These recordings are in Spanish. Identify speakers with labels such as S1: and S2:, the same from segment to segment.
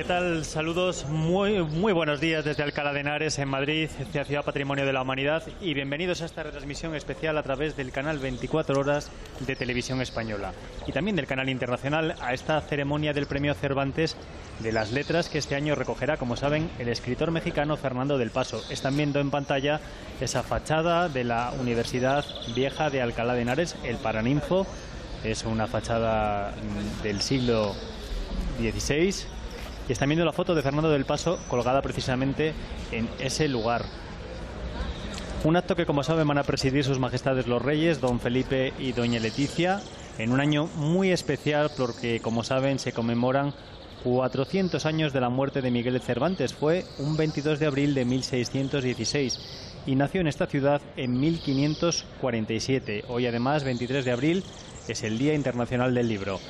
S1: ¿Qué tal? Saludos, muy buenos días desde Alcalá de Henares, en Madrid, Ciudad Patrimonio de la Humanidad, y bienvenidos a esta retransmisión especial a través del canal 24 Horas de Televisión Española y también del canal internacional a esta ceremonia del Premio Cervantes de las Letras que este año recogerá, como saben, el escritor mexicano Fernando del Paso. Están viendo en pantalla esa fachada de la Universidad Vieja de Alcalá de Henares, el Paraninfo. Es una fachada del siglo XVI. Y están viendo la foto de Fernando del Paso colgada precisamente en ese lugar. Un acto que, como saben, van a presidir sus majestades los reyes, don Felipe y doña Leticia, en un año muy especial porque, como saben, se conmemoran 400 años de la muerte de Miguel de Cervantes. Fue un 22 de abril de 1616 y nació en esta ciudad en 1547. Hoy, además, 23 de abril, es el Día Internacional del Libro.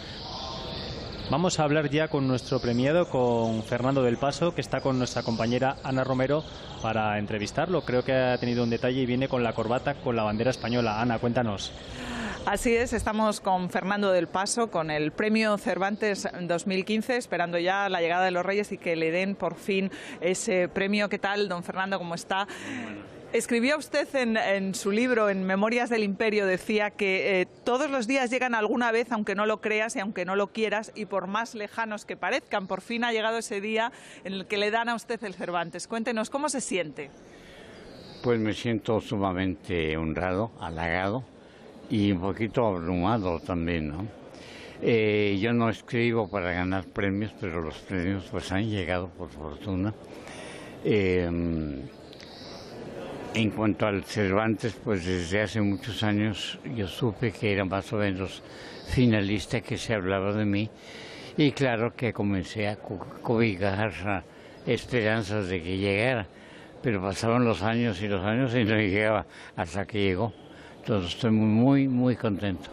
S1: Vamos a hablar ya con nuestro premiado, con Fernando del Paso, que está con nuestra compañera Ana Romero para entrevistarlo. Creo que ha tenido un detalle y viene con la corbata con la bandera española. Ana, cuéntanos.
S2: Así es, estamos con Fernando del Paso, con el Premio Cervantes 2015, esperando ya la llegada de los Reyes y que le den por fin ese premio. ¿Qué tal, don Fernando? ¿Cómo está? Escribía usted en su libro, en Memorias del Imperio, decía que todos los días llegan alguna vez, aunque no lo creas y aunque no lo quieras, y por más lejanos que parezcan. Por fin ha llegado ese día en el que le dan a usted el Cervantes. Cuéntenos, ¿cómo se siente?
S3: Pues me siento sumamente honrado, halagado y un poquito abrumado también, ¿no? Yo no escribo para ganar premios, pero los premios pues han llegado por fortuna. En cuanto al Cervantes, pues desde hace muchos años yo supe que era más o menos finalista, que se hablaba de mí, y claro que comencé a cobijar esperanzas de que llegara, pero pasaban los años y no llegaba hasta que llegó. Entonces estoy muy contento.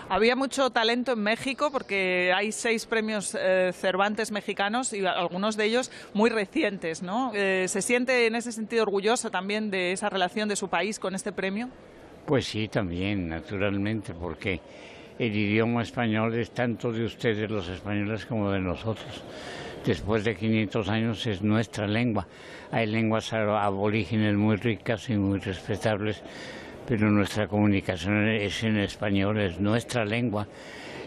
S2: Había mucho talento en México porque hay 6 premios Cervantes mexicanos y algunos de ellos muy recientes, ¿no? ¿Se siente en ese sentido orgulloso también de esa relación de su país con este premio?
S3: Pues sí, también, naturalmente, porque el idioma español es tanto de ustedes los españoles como de nosotros. Después de 500 años es nuestra lengua. Hay lenguas aborígenes muy ricas y muy respetables, pero nuestra comunicación es en español, es nuestra lengua,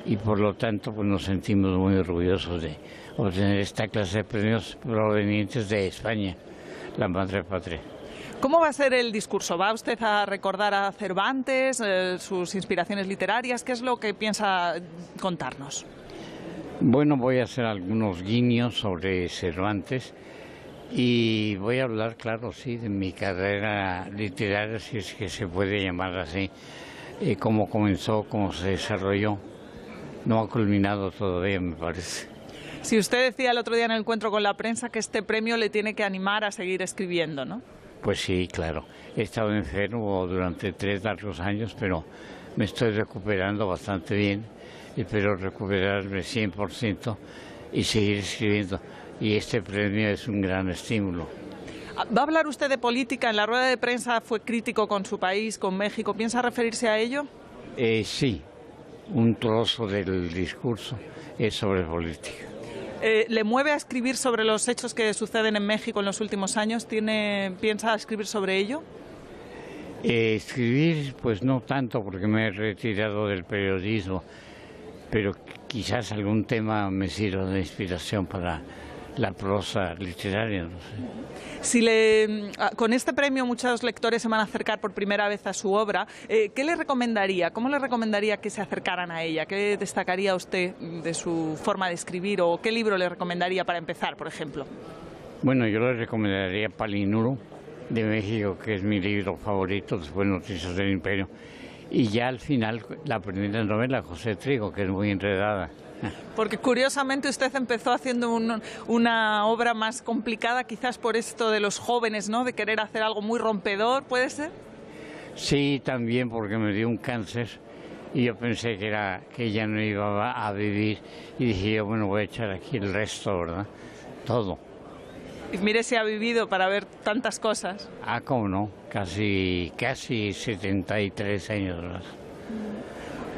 S3: y por lo tanto pues nos sentimos muy orgullosos de obtener esta clase de premios provenientes de España, la madre patria.
S2: ¿Cómo va a ser el discurso? ¿Va usted a recordar a Cervantes, sus inspiraciones literarias? ¿Qué es lo que piensa contarnos?
S3: Bueno, voy a hacer algunos guiños sobre Cervantes. Y voy a hablar, claro, sí, de mi carrera literaria, si es que se puede llamar así, cómo comenzó, cómo se desarrolló. No ha culminado todavía, me parece.
S2: Si usted decía el otro día en el encuentro con la prensa que este premio le tiene que animar a seguir escribiendo, ¿no?
S3: Pues sí, claro. He estado enfermo durante 3 largos años, pero me estoy recuperando bastante bien. Espero recuperarme 100% y seguir escribiendo. Y este premio es un gran estímulo.
S2: ¿Va a hablar usted de política? En la rueda de prensa fue crítico con su país, con México. ¿Piensa referirse a ello?
S3: Sí, un trozo del discurso es sobre política.
S2: ¿Le mueve a escribir sobre los hechos que suceden en México en los últimos años? ¿Piensa escribir sobre ello?
S3: Escribir, pues no tanto, porque me he retirado del periodismo, pero quizás algún tema me sirva de inspiración para la prosa literaria, no sé.
S2: Con este premio muchos lectores se van a acercar por primera vez a su obra. ¿Qué le recomendaría? ¿Cómo le recomendaría que se acercaran a ella? ¿Qué destacaría usted de su forma de escribir o qué libro le recomendaría para empezar, por ejemplo?
S3: Bueno, yo le recomendaría Palinuro, de México, que es mi libro favorito, después Noticias del Imperio. Y ya al final, la primera novela, José Trigo, que es muy enredada.
S2: Porque curiosamente usted empezó haciendo una obra más complicada, quizás por esto de los jóvenes, ¿no? De querer hacer algo muy rompedor, ¿puede ser?
S3: Sí, también porque me dio un cáncer y yo pensé que ya no iba a vivir y dije yo, bueno, voy a echar aquí el resto, ¿verdad? Todo.
S2: Y mire si ha vivido para ver tantas cosas.
S3: Cómo no, casi 73 años más.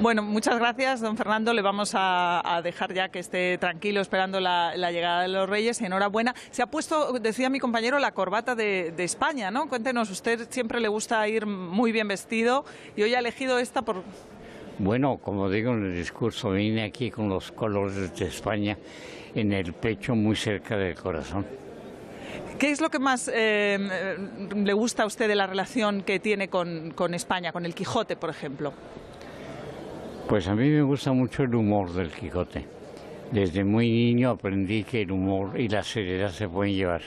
S2: Bueno, muchas gracias, don Fernando. Le vamos a dejar ya que esté tranquilo esperando la llegada de los Reyes. Enhorabuena. Se ha puesto, decía mi compañero, la corbata de España, ¿no? Cuéntenos, usted siempre le gusta ir muy bien vestido y hoy ha elegido esta por...
S3: Bueno, como digo en el discurso, vine aquí con los colores de España en el pecho, muy cerca del corazón.
S2: ¿Qué es lo que más le gusta a usted de la relación que tiene con España, con el Quijote, por ejemplo?
S3: Pues a mí me gusta mucho el humor del Quijote. Desde muy niño aprendí que el humor y la seriedad se pueden llevar.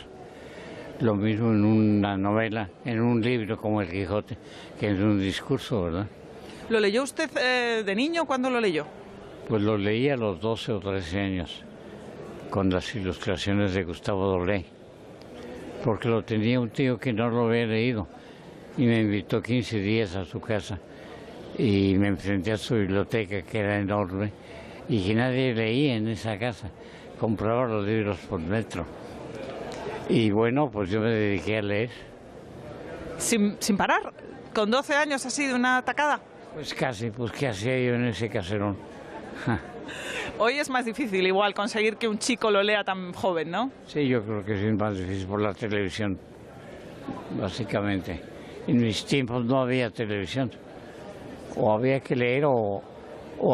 S3: Lo mismo en una novela, en un libro como el Quijote, que en un discurso, ¿verdad?
S2: ¿Lo leyó usted de niño? ¿Cuándo lo leyó?
S3: Pues lo leí a los 12 o 13 años, con las ilustraciones de Gustavo Doré, porque lo tenía un tío que no lo había leído y me invitó 15 días a su casa y me enfrenté a su biblioteca, que era enorme, y que nadie leía en esa casa, compraba los libros por metro. Y bueno, pues yo me dediqué a leer.
S2: ¿Sin parar? ¿Con 12 años así de una tacada?
S3: Pues casi, pues ¿qué hacía yo en ese caserón?
S2: Hoy es más difícil igual conseguir que un chico lo lea tan joven, ¿no?
S3: Sí, yo creo que es más difícil por la televisión, básicamente. En mis tiempos no había televisión. O había que leer o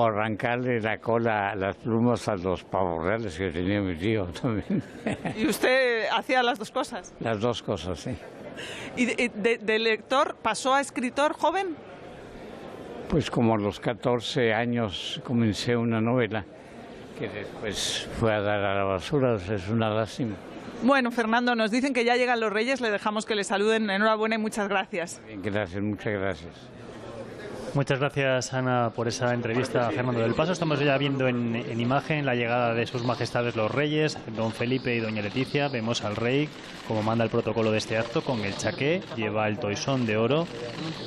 S3: arrancarle la cola, las plumas a los pavos reales que tenía mi tío también.
S2: ¿Y usted hacía las dos cosas?
S3: Las dos cosas, sí.
S2: ¿Y de lector pasó a escritor joven?
S3: Pues como a los 14 años comencé una novela que después fue a dar a la basura, es una lástima.
S2: Bueno, Fernando, nos dicen que ya llegan los Reyes, le dejamos que le saluden. Enhorabuena y muchas gracias.
S3: Bien, gracias, muchas gracias.
S1: Muchas gracias, Ana, por esa entrevista a Fernando del Paso. Estamos ya viendo en imagen la llegada de sus majestades los Reyes, don Felipe y doña Leticia. Vemos al rey, como manda el protocolo de este acto, con el chaqué, lleva el toisón de oro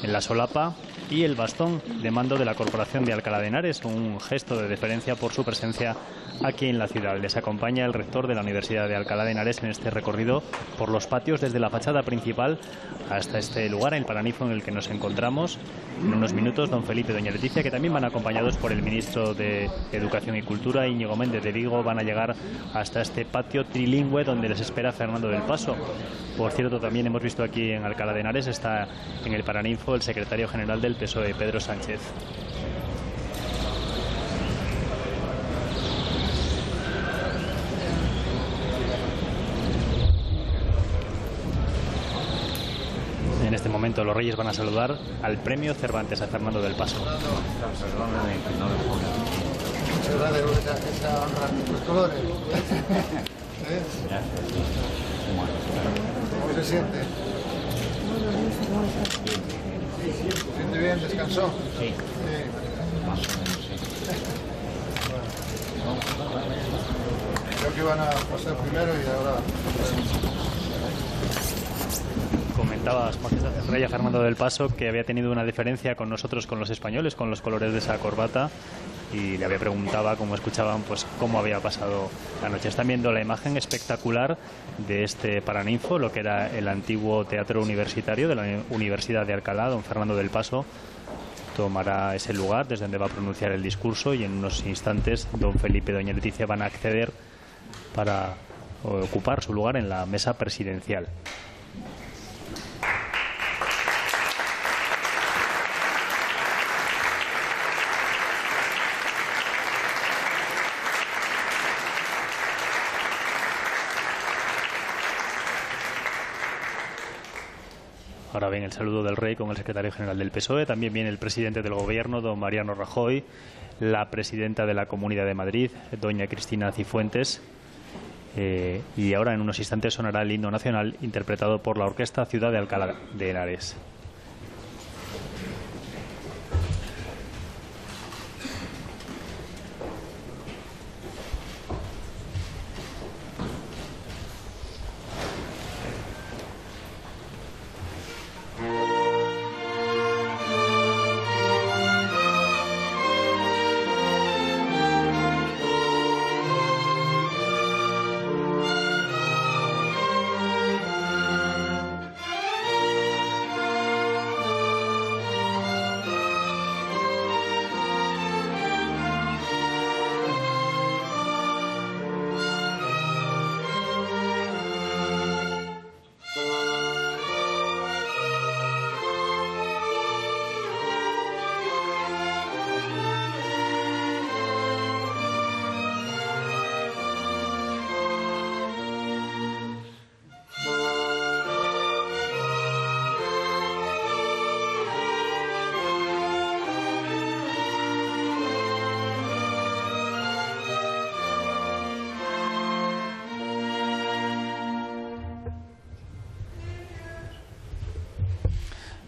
S1: en la solapa y el bastón de mando de la Corporación de Alcalá de Henares, un gesto de deferencia por su presencia aquí en la ciudad. Les acompaña el rector de la Universidad de Alcalá de Henares en este recorrido por los patios desde la fachada principal hasta este lugar, el Paraninfo en el que nos encontramos. En unos minutos, don Felipe y doña Leticia, que también van acompañados por el ministro de Educación y Cultura, Íñigo Méndez de Vigo, van a llegar hasta este patio trilingüe donde les espera Fernando del Paso. Por cierto, también hemos visto aquí en Alcalá de Henares, está en el Paraninfo el secretario general del PSOE, Pedro Sánchez. En este momento los Reyes van a saludar al premio Cervantes, a Fernando del Paso.
S4: Muchas gracias, esa honra, los colores. ¿Cómo se siente? ¿Se siente bien? ¿Descansó?
S3: Sí. Más o menos, sí.
S4: Creo que van a pasar primero y ahora...
S1: Comentaba Su Majestad el Rey a Fernando del Paso que había tenido una diferencia con nosotros, con los españoles, con los colores de esa corbata, y le había preguntado, como escuchaban, pues cómo había pasado la noche. Están viendo la imagen espectacular de este Paraninfo, lo que era el antiguo teatro universitario de la Universidad de Alcalá. Don Fernando del Paso tomará ese lugar desde donde va a pronunciar el discurso, y en unos instantes don Felipe y doña Leticia van a acceder para ocupar su lugar en la mesa presidencial. Ahora ven el saludo del rey con el secretario general del PSOE. También viene el presidente del gobierno, don Mariano Rajoy, la presidenta de la Comunidad de Madrid, doña Cristina Cifuentes. Y ahora en unos instantes sonará el himno nacional interpretado por la Orquesta Ciudad de Alcalá de Henares.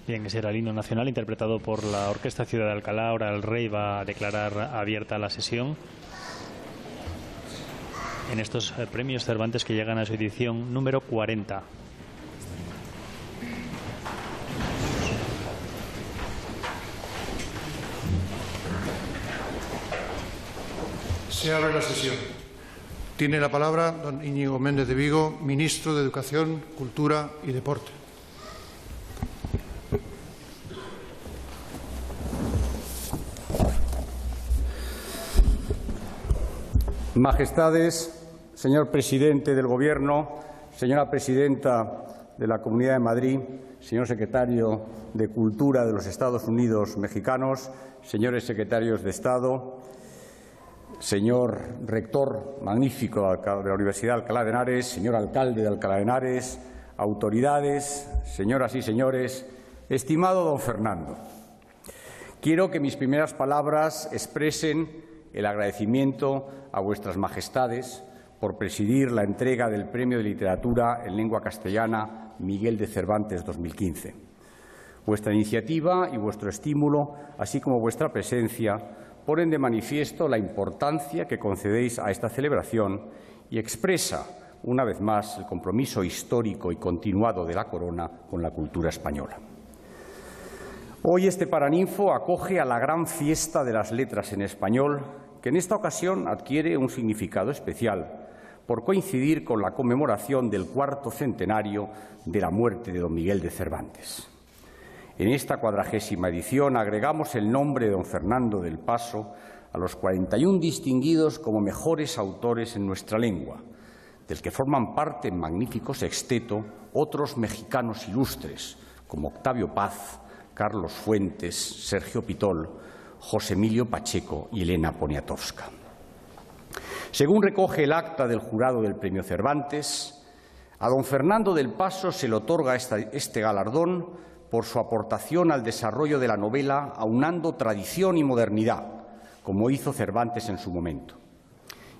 S1: Bien, ese era el himno nacional interpretado por la Orquesta Ciudad de Alcalá. Ahora el rey va a declarar abierta la sesión en estos premios Cervantes que llegan a su edición número 40.
S4: Se abre la sesión. Tiene la palabra don Íñigo Méndez de Vigo, ministro de Educación, Cultura y Deporte.
S5: Majestades, señor presidente del Gobierno, señora presidenta de la Comunidad de Madrid, señor secretario de Cultura de los Estados Unidos mexicanos, señores secretarios de Estado, señor rector magnífico de la Universidad de Alcalá de Henares, señor alcalde de Alcalá de Henares, autoridades, señoras y señores, estimado don Fernando, quiero que mis primeras palabras expresen el agradecimiento a vuestras majestades por presidir la entrega del Premio de Literatura en Lengua Castellana Miguel de Cervantes 2015. Vuestra iniciativa y vuestro estímulo, así como vuestra presencia, ponen de manifiesto la importancia que concedéis a esta celebración y expresa, una vez más, el compromiso histórico y continuado de la Corona con la cultura española. Hoy este Paraninfo acoge a la gran fiesta de las letras en español, que en esta ocasión adquiere un significado especial por coincidir con la conmemoración del 4º centenario de la muerte de don Miguel de Cervantes. En esta 40ª edición agregamos el nombre de don Fernando del Paso a los 41 distinguidos como mejores autores en nuestra lengua, del que forman parte en magnífico sexteto otros mexicanos ilustres como Octavio Paz, Carlos Fuentes, Sergio Pitol, José Emilio Pacheco y Elena Poniatowska. Según recoge el acta del jurado del Premio Cervantes, a don Fernando del Paso se le otorga este galardón por su aportación al desarrollo de la novela aunando tradición y modernidad, como hizo Cervantes en su momento.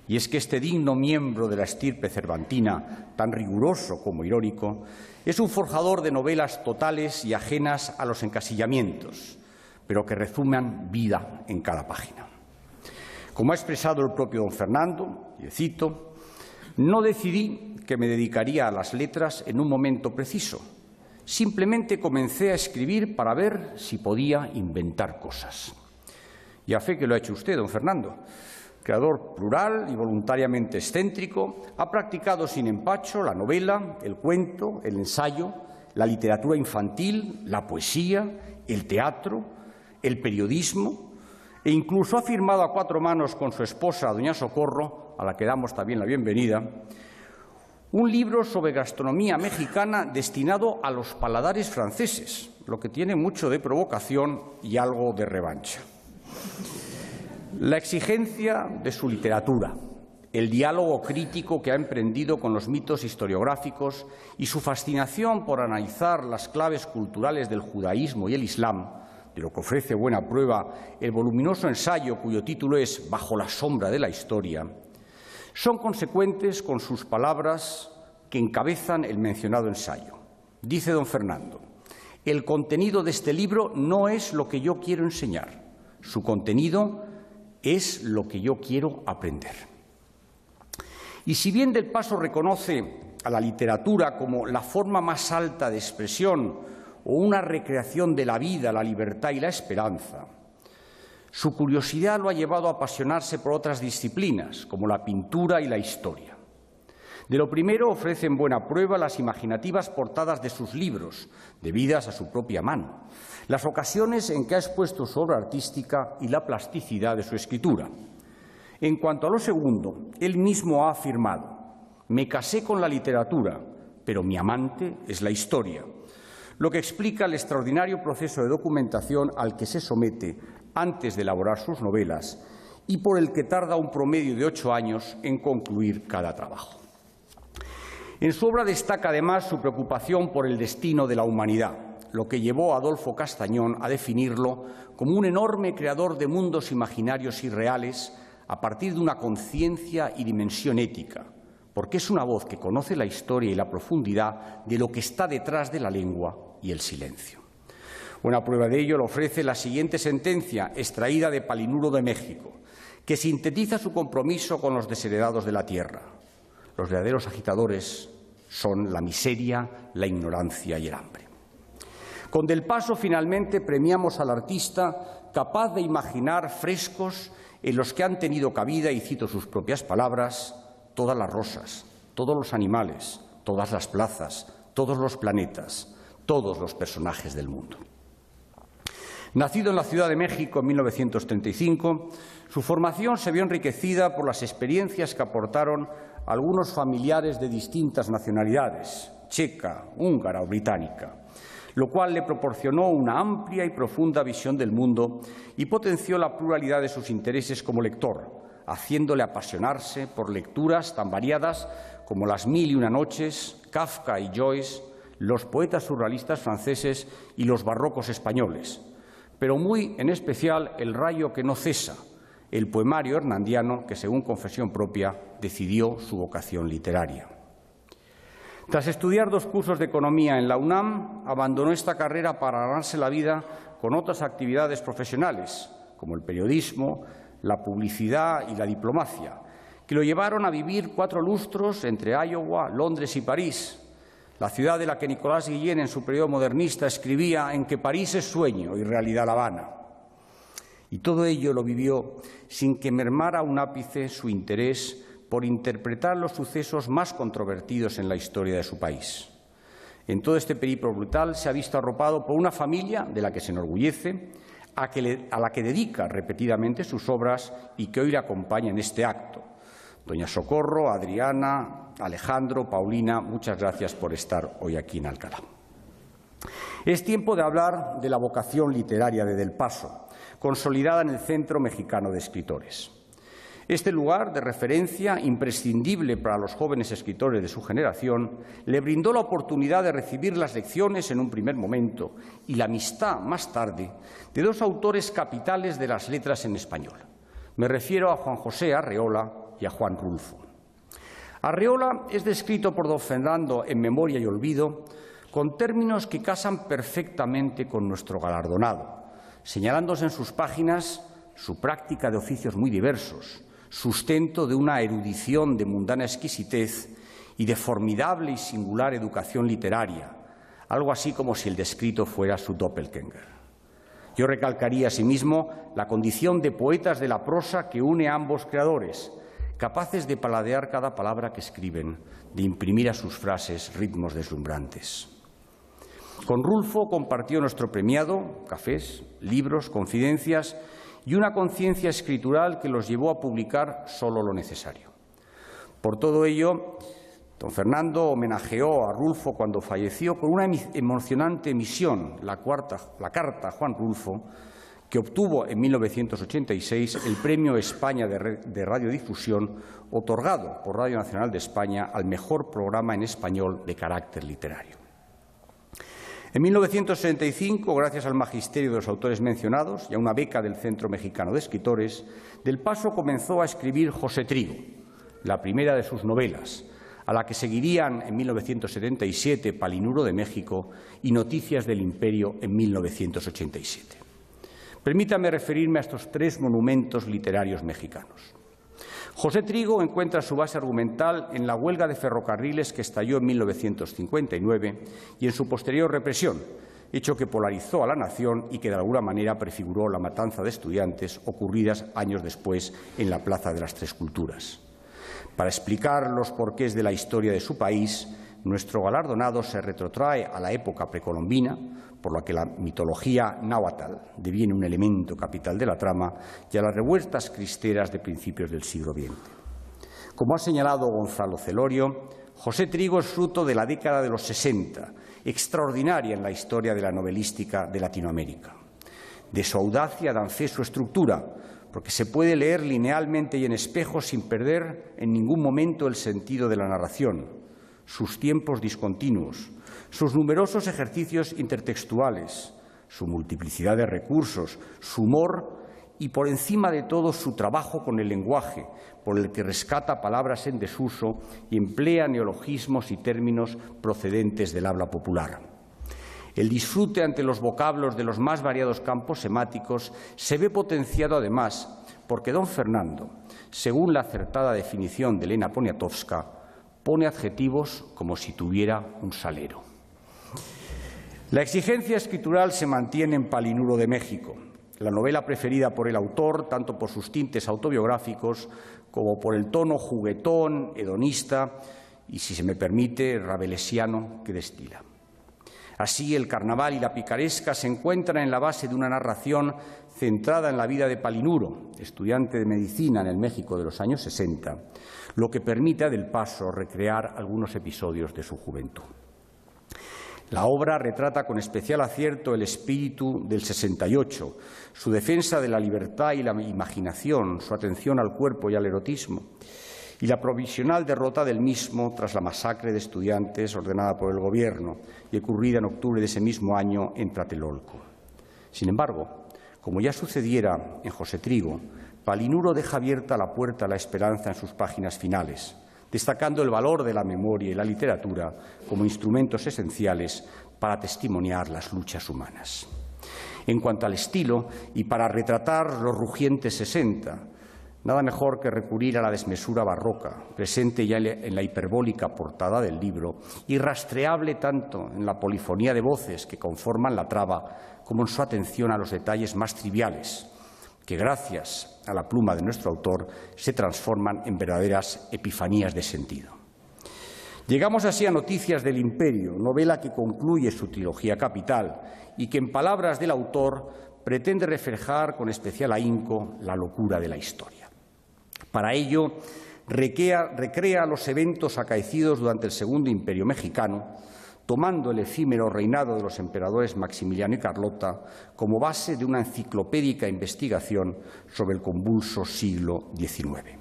S5: Y es que este digno miembro de la estirpe cervantina, tan riguroso como irónico, es un forjador de novelas totales y ajenas a los encasillamientos, pero que resuman vida en cada página. Como ha expresado el propio don Fernando, y cito, no decidí que me dedicaría a las letras en un momento preciso. Simplemente comencé a escribir para ver si podía inventar cosas. Y a fe que lo ha hecho usted, don Fernando. Creador plural y voluntariamente excéntrico, ha practicado sin empacho la novela, el cuento, el ensayo, la literatura infantil, la poesía, el teatro, el periodismo, e incluso ha firmado a 4 manos con su esposa, doña Socorro, a la que damos también la bienvenida, un libro sobre gastronomía mexicana destinado a los paladares franceses, lo que tiene mucho de provocación y algo de revancha. La exigencia de su literatura, el diálogo crítico que ha emprendido con los mitos historiográficos y su fascinación por analizar las claves culturales del judaísmo y el islam, de lo que ofrece buena prueba el voluminoso ensayo cuyo título es Bajo la sombra de la historia, son consecuentes con sus palabras que encabezan el mencionado ensayo. Dice don Fernando, el contenido de este libro no es lo que yo quiero enseñar, su contenido es lo que yo quiero aprender. Y si bien del Paso reconoce a la literatura como la forma más alta de expresión o una recreación de la vida, la libertad y la esperanza, su curiosidad lo ha llevado a apasionarse por otras disciplinas, como la pintura y la historia. De lo primero ofrecen buena prueba las imaginativas portadas de sus libros, debidas a su propia mano, las ocasiones en que ha expuesto su obra artística y la plasticidad de su escritura. En cuanto a lo segundo, él mismo ha afirmado, me casé con la literatura, pero mi amante es la historia, lo que explica el extraordinario proceso de documentación al que se somete antes de elaborar sus novelas y por el que tarda un promedio de 8 años en concluir cada trabajo. En su obra destaca además su preocupación por el destino de la humanidad, lo que llevó a Adolfo Castañón a definirlo como un enorme creador de mundos imaginarios y reales a partir de una conciencia y dimensión ética, porque es una voz que conoce la historia y la profundidad de lo que está detrás de la lengua y el silencio. Buena prueba de ello lo ofrece la siguiente sentencia, extraída de Palinuro de México, que sintetiza su compromiso con los desheredados de la tierra. Los verdaderos agitadores son la miseria, la ignorancia y el hambre. Con Del Paso, finalmente, premiamos al artista capaz de imaginar frescos en los que han tenido cabida, y cito sus propias palabras, todas las rosas, todos los animales, todas las plazas, todos los planetas, todos los personajes del mundo. Nacido en la Ciudad de México en 1935, su formación se vio enriquecida por las experiencias que aportaron algunos familiares de distintas nacionalidades, checa, húngara o británica, lo cual le proporcionó una amplia y profunda visión del mundo y potenció la pluralidad de sus intereses como lector, haciéndole apasionarse por lecturas tan variadas como Las mil y una noches, Kafka y Joyce, los poetas surrealistas franceses y los barrocos españoles, pero muy en especial El rayo que no cesa, el poemario hernandiano que, según confesión propia, decidió su vocación literaria. Tras estudiar 2 cursos de economía en la UNAM, abandonó esta carrera para ganarse la vida con otras actividades profesionales, como el periodismo, la publicidad y la diplomacia, que lo llevaron a vivir 4 lustros entre Iowa, Londres y París, la ciudad de la que Nicolás Guillén, en su periodo modernista, escribía en que París es sueño y realidad La Habana. Y todo ello lo vivió sin que mermara un ápice su interés por interpretar los sucesos más controvertidos en la historia de su país. En todo este periplo brutal se ha visto arropado por una familia de la que se enorgullece, a la que dedica repetidamente sus obras y que hoy le acompaña en este acto. Doña Socorro, Adriana, Alejandro, Paulina, muchas gracias por estar hoy aquí en Alcalá. Es tiempo de hablar de la vocación literaria de Del Paso, consolidada en el Centro Mexicano de Escritores. Este lugar de referencia, imprescindible para los jóvenes escritores de su generación, le brindó la oportunidad de recibir las lecciones en un primer momento y la amistad más tarde de 2 autores capitales de las letras en español. Me refiero a Juan José Arreola y a Juan Rulfo. Arreola es descrito por don Fernando en Memoria y Olvido con términos que casan perfectamente con nuestro galardonado, señalándose en sus páginas su práctica de oficios muy diversos, sustento de una erudición de mundana exquisitez y de formidable y singular educación literaria, algo así como si el descrito fuera su doppelgänger. Yo recalcaría asimismo la condición de poetas de la prosa que une a ambos creadores, capaces de paladear cada palabra que escriben, de imprimir a sus frases ritmos deslumbrantes. Con Rulfo compartió nuestro premiado, cafés, libros, confidencias y una conciencia escritural que los llevó a publicar solo lo necesario. Por todo ello, don Fernando homenajeó a Rulfo cuando falleció con una emocionante emisión, la carta a Juan Rulfo, que obtuvo en 1986 el Premio España de Radiodifusión, otorgado por Radio Nacional de España al mejor programa en español de carácter literario. En 1965, gracias al magisterio de los autores mencionados y a una beca del Centro Mexicano de Escritores, Del Paso comenzó a escribir José Trigo, la primera de sus novelas, a la que seguirían en 1977 Palinuro de México y Noticias del Imperio en 1987. Permítame referirme a estos 3 monumentos literarios mexicanos. José Trigo encuentra su base argumental en la huelga de ferrocarriles que estalló en 1959 y en su posterior represión, hecho que polarizó a la nación y que de alguna manera prefiguró la matanza de estudiantes ocurridas años después en la Plaza de las Tres Culturas. Para explicar los porqués de la historia de su país, nuestro galardonado se retrotrae a la época precolombina, por la que la mitología náhuatl deviene un elemento capital de la trama, y a las revueltas cristeras de principios del siglo XX. Como ha señalado Gonzalo Celorio, José Trigo es fruto de la década de los 60, extraordinaria en la historia de la novelística de Latinoamérica. De su audacia dan fe su estructura, porque se puede leer linealmente y en espejo sin perder en ningún momento el sentido de la narración, sus tiempos discontinuos, sus numerosos ejercicios intertextuales, su multiplicidad de recursos, su humor y, por encima de todo, su trabajo con el lenguaje, por el que rescata palabras en desuso y emplea neologismos y términos procedentes del habla popular. El disfrute ante los vocablos de los más variados campos semánticos se ve potenciado además porque don Fernando, según la acertada definición de Elena Poniatowska, pone adjetivos como si tuviera un salero. La exigencia escritural se mantiene en Palinuro de México, la novela preferida por el autor, tanto por sus tintes autobiográficos como por el tono juguetón, hedonista y, si se me permite, rabelesiano que destila. Así, el carnaval y la picaresca se encuentran en la base de una narración centrada en la vida de Palinuro, estudiante de medicina en el México de los años 60, lo que permite a Del Paso recrear algunos episodios de su juventud. La obra retrata con especial acierto el espíritu del 68, su defensa de la libertad y la imaginación, su atención al cuerpo y al erotismo, y la provisional derrota del mismo tras la masacre de estudiantes ordenada por el Gobierno y ocurrida en octubre de ese mismo año en Tlatelolco. Sin embargo, como ya sucediera en José Trigo, Palinuro deja abierta la puerta a la esperanza en sus páginas finales, destacando el valor de la memoria y la literatura como instrumentos esenciales para testimoniar las luchas humanas. En cuanto al estilo, y para retratar los rugientes 60, nada mejor que recurrir a la desmesura barroca, presente ya en la hiperbólica portada del libro y rastreable tanto en la polifonía de voces que conforman la trama como en su atención a los detalles más triviales, que gracias a la pluma de nuestro autor se transforman en verdaderas epifanías de sentido. Llegamos así a Noticias del Imperio, novela que concluye su trilogía capital y que, en palabras del autor, pretende reflejar con especial ahínco la locura de la historia. Para ello, recrea los eventos acaecidos durante el Segundo Imperio Mexicano, tomando el efímero reinado de los emperadores Maximiliano y Carlota como base de una enciclopédica investigación sobre el convulso siglo XIX.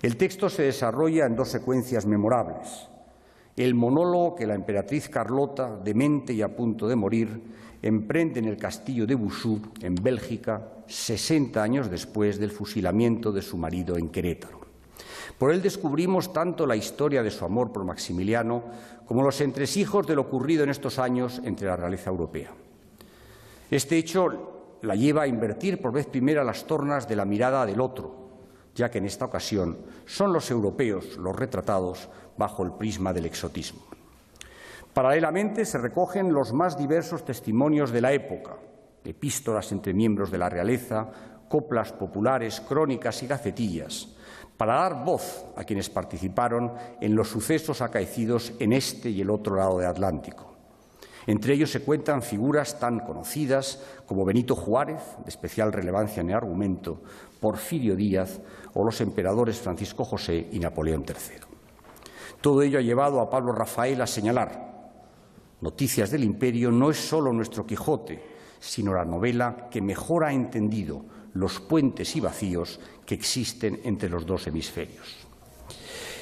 S5: El texto se desarrolla en dos secuencias memorables. El monólogo que la emperatriz Carlota, demente y a punto de morir, emprende en el castillo de Bussou, en Bélgica, 60 años después del fusilamiento de su marido en Querétaro. Por él descubrimos tanto la historia de su amor por Maximiliano como los entresijos de lo ocurrido en estos años entre la realeza europea. Este hecho la lleva a invertir por vez primera las tornas de la mirada del otro, ya que en esta ocasión son los europeos los retratados bajo el prisma del exotismo. Paralelamente se recogen los más diversos testimonios de la época, epístolas entre miembros de la realeza, coplas populares, crónicas y gacetillas, para dar voz a quienes participaron en los sucesos acaecidos en este y el otro lado del Atlántico. Entre ellos se cuentan figuras tan conocidas como Benito Juárez, de especial relevancia en el argumento, Porfirio Díaz o los emperadores Francisco José y Napoleón III. Todo ello ha llevado a Pablo Rafael a señalar: Noticias del Imperio no es solo nuestro Quijote, sino la novela que mejor ha entendido los puentes y vacíos que existen entre los dos hemisferios.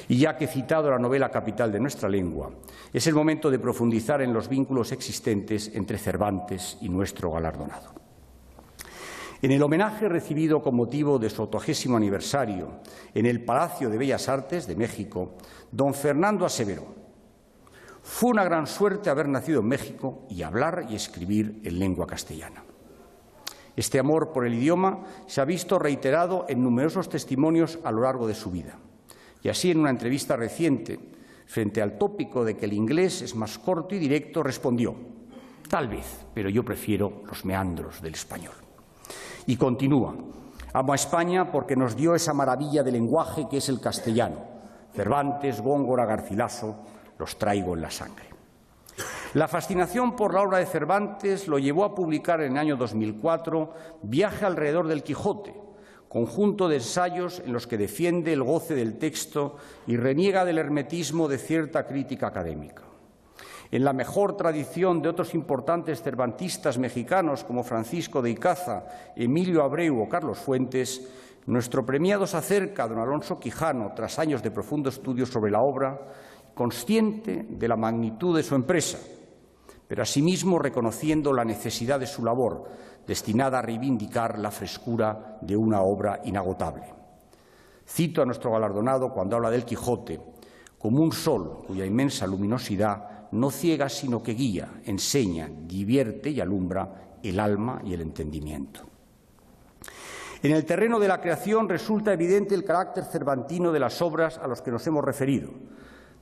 S5: Y ya que he citado la novela capital de nuestra lengua, es el momento de profundizar en los vínculos existentes entre Cervantes y nuestro galardonado. En el homenaje recibido con motivo de su 80º aniversario en el Palacio de Bellas Artes de México, don Fernando aseveró: «Fue una gran suerte haber nacido en México y hablar y escribir en lengua castellana». Este amor por el idioma se ha visto reiterado en numerosos testimonios a lo largo de su vida. Y así, en una entrevista reciente, frente al tópico de que el inglés es más corto y directo, respondió: «Tal vez, pero yo prefiero los meandros del español». Y continúa: «Amo a España porque nos dio esa maravilla de lenguaje que es el castellano. Cervantes, Góngora, Garcilaso, los traigo en la sangre». La fascinación por la obra de Cervantes lo llevó a publicar en el año 2004 Viaje alrededor del Quijote, conjunto de ensayos en los que defiende el goce del texto y reniega del hermetismo de cierta crítica académica. En la mejor tradición de otros importantes cervantistas mexicanos como Francisco de Icaza, Emilio Abreu o Carlos Fuentes, nuestro premiado se acerca a don Alonso Quijano tras años de profundo estudio sobre la obra, consciente de la magnitud de su empresa, pero asimismo reconociendo la necesidad de su labor, destinada a reivindicar la frescura de una obra inagotable. Cito a nuestro galardonado cuando habla del Quijote como un sol cuya inmensa luminosidad no ciega, sino que guía, enseña, divierte y alumbra el alma y el entendimiento. En el terreno de la creación resulta evidente el carácter cervantino de las obras a las que nos hemos referido,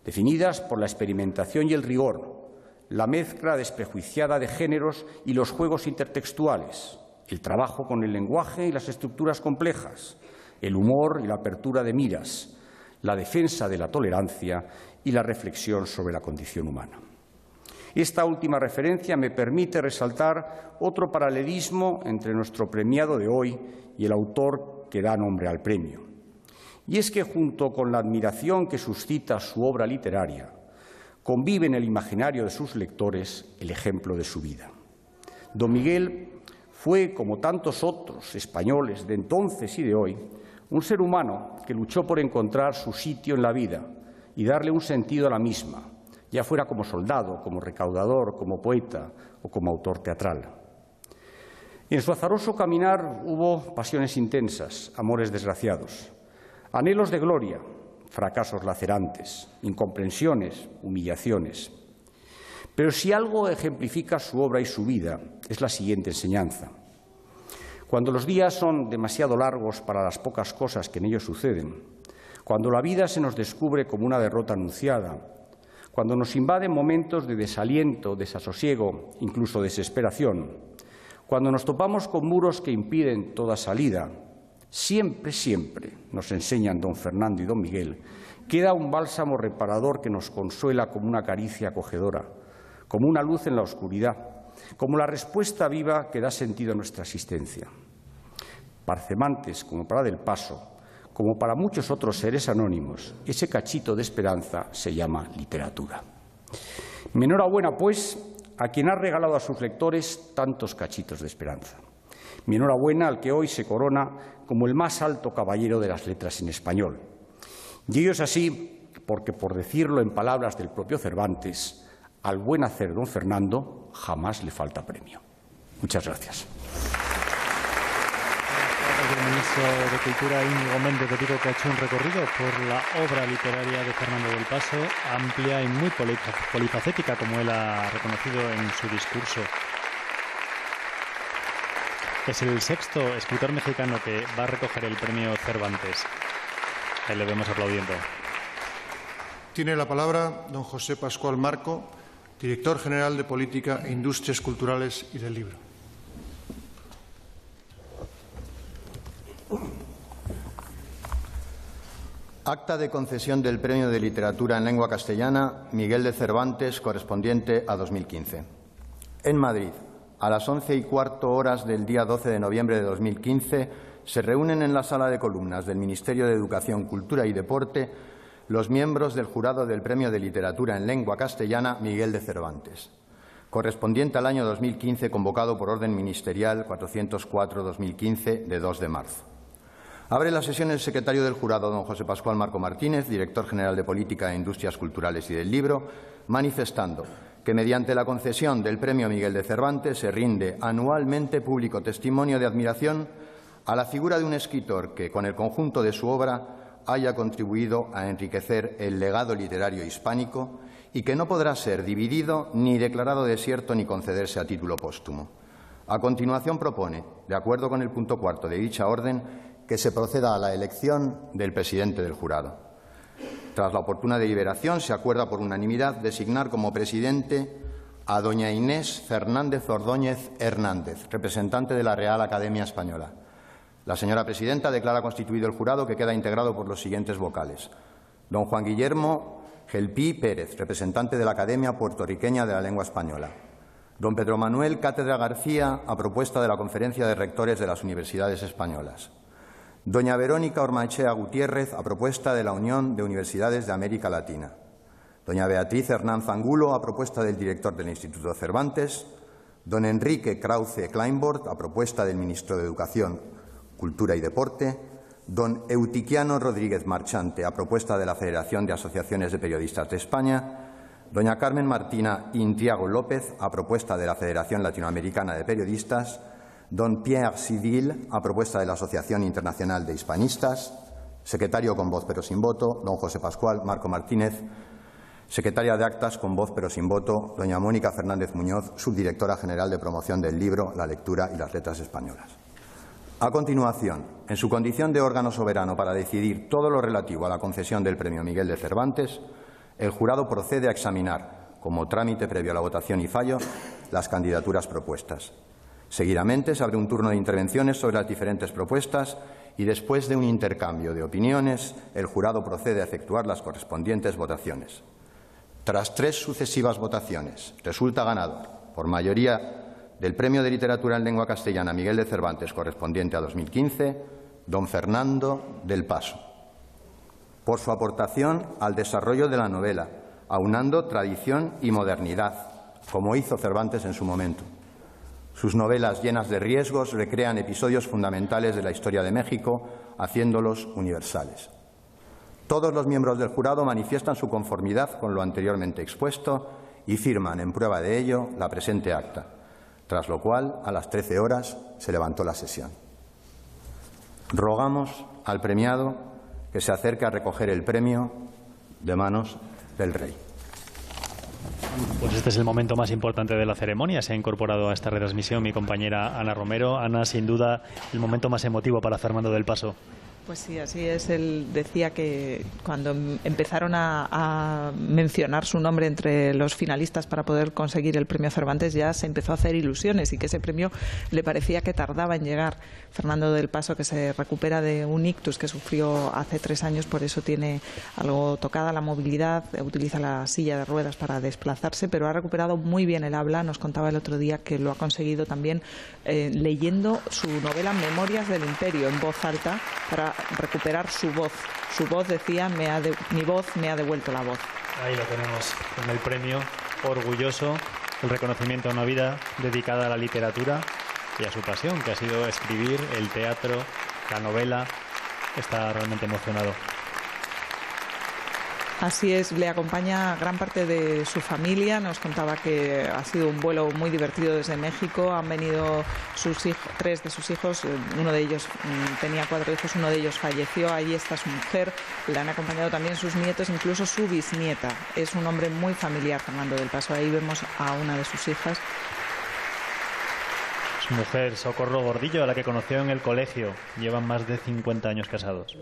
S5: definidas por la experimentación y el rigor, la mezcla desprejuiciada de géneros y los juegos intertextuales, el trabajo con el lenguaje y las estructuras complejas, el humor y la apertura de miras, la defensa de la tolerancia y la reflexión sobre la condición humana. Esta última referencia me permite resaltar otro paralelismo entre nuestro premiado de hoy y el autor que da nombre al premio. Y es que, junto con la admiración que suscita su obra literaria, convive en el imaginario de sus lectores el ejemplo de su vida. Don Miguel fue, como tantos otros españoles de entonces y de hoy, un ser humano que luchó por encontrar su sitio en la vida y darle un sentido a la misma, ya fuera como soldado, como recaudador, como poeta o como autor teatral. En su azaroso caminar hubo pasiones intensas, amores desgraciados, anhelos de gloria, fracasos lacerantes, incomprensiones, humillaciones. Pero si algo ejemplifica su obra y su vida, es la siguiente enseñanza. Cuando los días son demasiado largos para las pocas cosas que en ellos suceden, cuando la vida se nos descubre como una derrota anunciada, cuando nos invaden momentos de desaliento, desasosiego, incluso desesperación, cuando nos topamos con muros que impiden toda salida, siempre, siempre, nos enseñan don Fernando y don Miguel, queda un bálsamo reparador que nos consuela como una caricia acogedora, como una luz en la oscuridad, como la respuesta viva que da sentido a nuestra existencia. Para Cervantes, como para Del Paso, como para muchos otros seres anónimos, ese cachito de esperanza se llama literatura. Mi enhorabuena, pues, a quien ha regalado a sus lectores tantos cachitos de esperanza. Mi enhorabuena al que hoy se corona como el más alto caballero de las letras en español. Y ello es así porque, por decirlo en palabras del propio Cervantes, al buen hacer don Fernando jamás le falta premio. Muchas gracias.
S1: El ministro de Cultura, Íñigo Méndez de Vigo, que ha hecho un recorrido por la obra literaria de Fernando del Paso, amplia y muy polifacética, como él ha reconocido en su discurso. Es el sexto escritor mexicano que va a recoger el premio Cervantes. Ahí le vemos aplaudiendo.
S4: Tiene la palabra don José Pascual Marco, director general de Política e Industrias Culturales y del Libro.
S6: Acta de concesión del Premio de Literatura en Lengua Castellana Miguel de Cervantes, correspondiente a 2015. En Madrid, a las 11:15 del día 12 de noviembre de 2015, se reúnen en la sala de columnas del Ministerio de Educación, Cultura y Deporte los miembros del jurado del Premio de Literatura en Lengua Castellana Miguel de Cervantes, correspondiente al año 2015, convocado por orden ministerial 404-2015 de 2 de marzo. Abre la sesión el secretario del jurado, don José Pascual Marco Martínez, director general de Política e Industrias Culturales y del Libro, manifestando que mediante la concesión del Premio Miguel de Cervantes se rinde anualmente público testimonio de admiración a la figura de un escritor que, con el conjunto de su obra, haya contribuido a enriquecer el legado literario hispánico y que no podrá ser dividido ni declarado desierto ni concederse a título póstumo. A continuación propone, de acuerdo con el punto 4 de dicha orden, que se proceda a la elección del presidente del jurado. Tras la oportuna deliberación, se acuerda por unanimidad designar como presidente a doña Inés Fernández Ordóñez Hernández, representante de la Real Academia Española. La señora presidenta declara constituido el jurado, que queda integrado por los siguientes vocales: don Juan Guillermo Gelpí Pérez, representante de la Academia Puertorriqueña de la Lengua Española; don Pedro Manuel Cátedra García, a propuesta de la Conferencia de Rectores de las Universidades Españolas; doña Verónica Ormaechea Gutiérrez, a propuesta de la Unión de Universidades de América Latina; doña Beatriz Hernán Angulo, a propuesta del director del Instituto Cervantes; don Enrique Krause Kleinbord, a propuesta del ministro de Educación, Cultura y Deporte; don Eutiquiano Rodríguez Marchante, a propuesta de la Federación de Asociaciones de Periodistas de España; doña Carmen Martina Intriago López, a propuesta de la Federación Latinoamericana de Periodistas; don Pierre Civil, a propuesta de la Asociación Internacional de Hispanistas; secretario con voz pero sin voto, don José Pascual Marco Martínez; Secretaria de Actas, con voz pero sin voto, doña Mónica Fernández Muñoz, subdirectora general de promoción del libro, la lectura y las letras españolas. A continuación, en su condición de órgano soberano para decidir todo lo relativo a la concesión del Premio Miguel de Cervantes, el jurado procede a examinar, como trámite previo a la votación y fallo, las candidaturas propuestas. Seguidamente se abre un turno de intervenciones sobre las diferentes propuestas y, después de un intercambio de opiniones, el jurado procede a efectuar las correspondientes votaciones. Tras 3 sucesivas votaciones, resulta ganador, por mayoría del Premio de Literatura en Lengua Castellana Miguel de Cervantes correspondiente a 2015, don Fernando del Paso, por su aportación al desarrollo de la novela, aunando tradición y modernidad, como hizo Cervantes en su momento. Sus novelas, llenas de riesgos, recrean episodios fundamentales de la historia de México, haciéndolos universales. Todos los miembros del jurado manifiestan su conformidad con lo anteriormente expuesto y firman en prueba de ello la presente acta, tras lo cual, a las 13 horas, se levantó la sesión. Rogamos al premiado que se acerque a recoger el premio de manos del Rey.
S1: Pues este es el momento más importante de la ceremonia. Se ha incorporado a esta retransmisión mi compañera Ana Romero. Ana, sin duda, el momento más emotivo para Fernando del Paso.
S2: Pues sí, así es. Él decía que cuando empezaron a mencionar su nombre entre los finalistas para poder conseguir el premio Cervantes, ya se empezó a hacer ilusiones y que ese premio le parecía que tardaba en llegar. Fernando del Paso, que se recupera de un ictus que sufrió hace 3 años, por eso tiene algo tocada la movilidad, utiliza la silla de ruedas para desplazarse, pero ha recuperado muy bien el habla. Nos contaba el otro día que lo ha conseguido también leyendo su novela Memorias del Imperio en voz alta para recuperar su voz. Su voz decía, mi voz me ha devuelto la voz.
S1: Ahí lo tenemos con el premio, orgulloso, el reconocimiento a una vida dedicada a la literatura y a su pasión, que ha sido escribir, el teatro, la novela. Está realmente emocionado.
S2: Así es, le acompaña gran parte de su familia. Nos contaba que ha sido un vuelo muy divertido desde México. Han venido 3 de sus hijos, uno de ellos tenía 4 hijos, uno de ellos falleció. Ahí está su mujer, le han acompañado también sus nietos, incluso su bisnieta. Es un hombre muy familiar, Fernando del Paso. Ahí vemos a una de sus hijas.
S1: Su mujer, Socorro Gordillo, a la que conoció en el colegio. Llevan más de 50 años casados.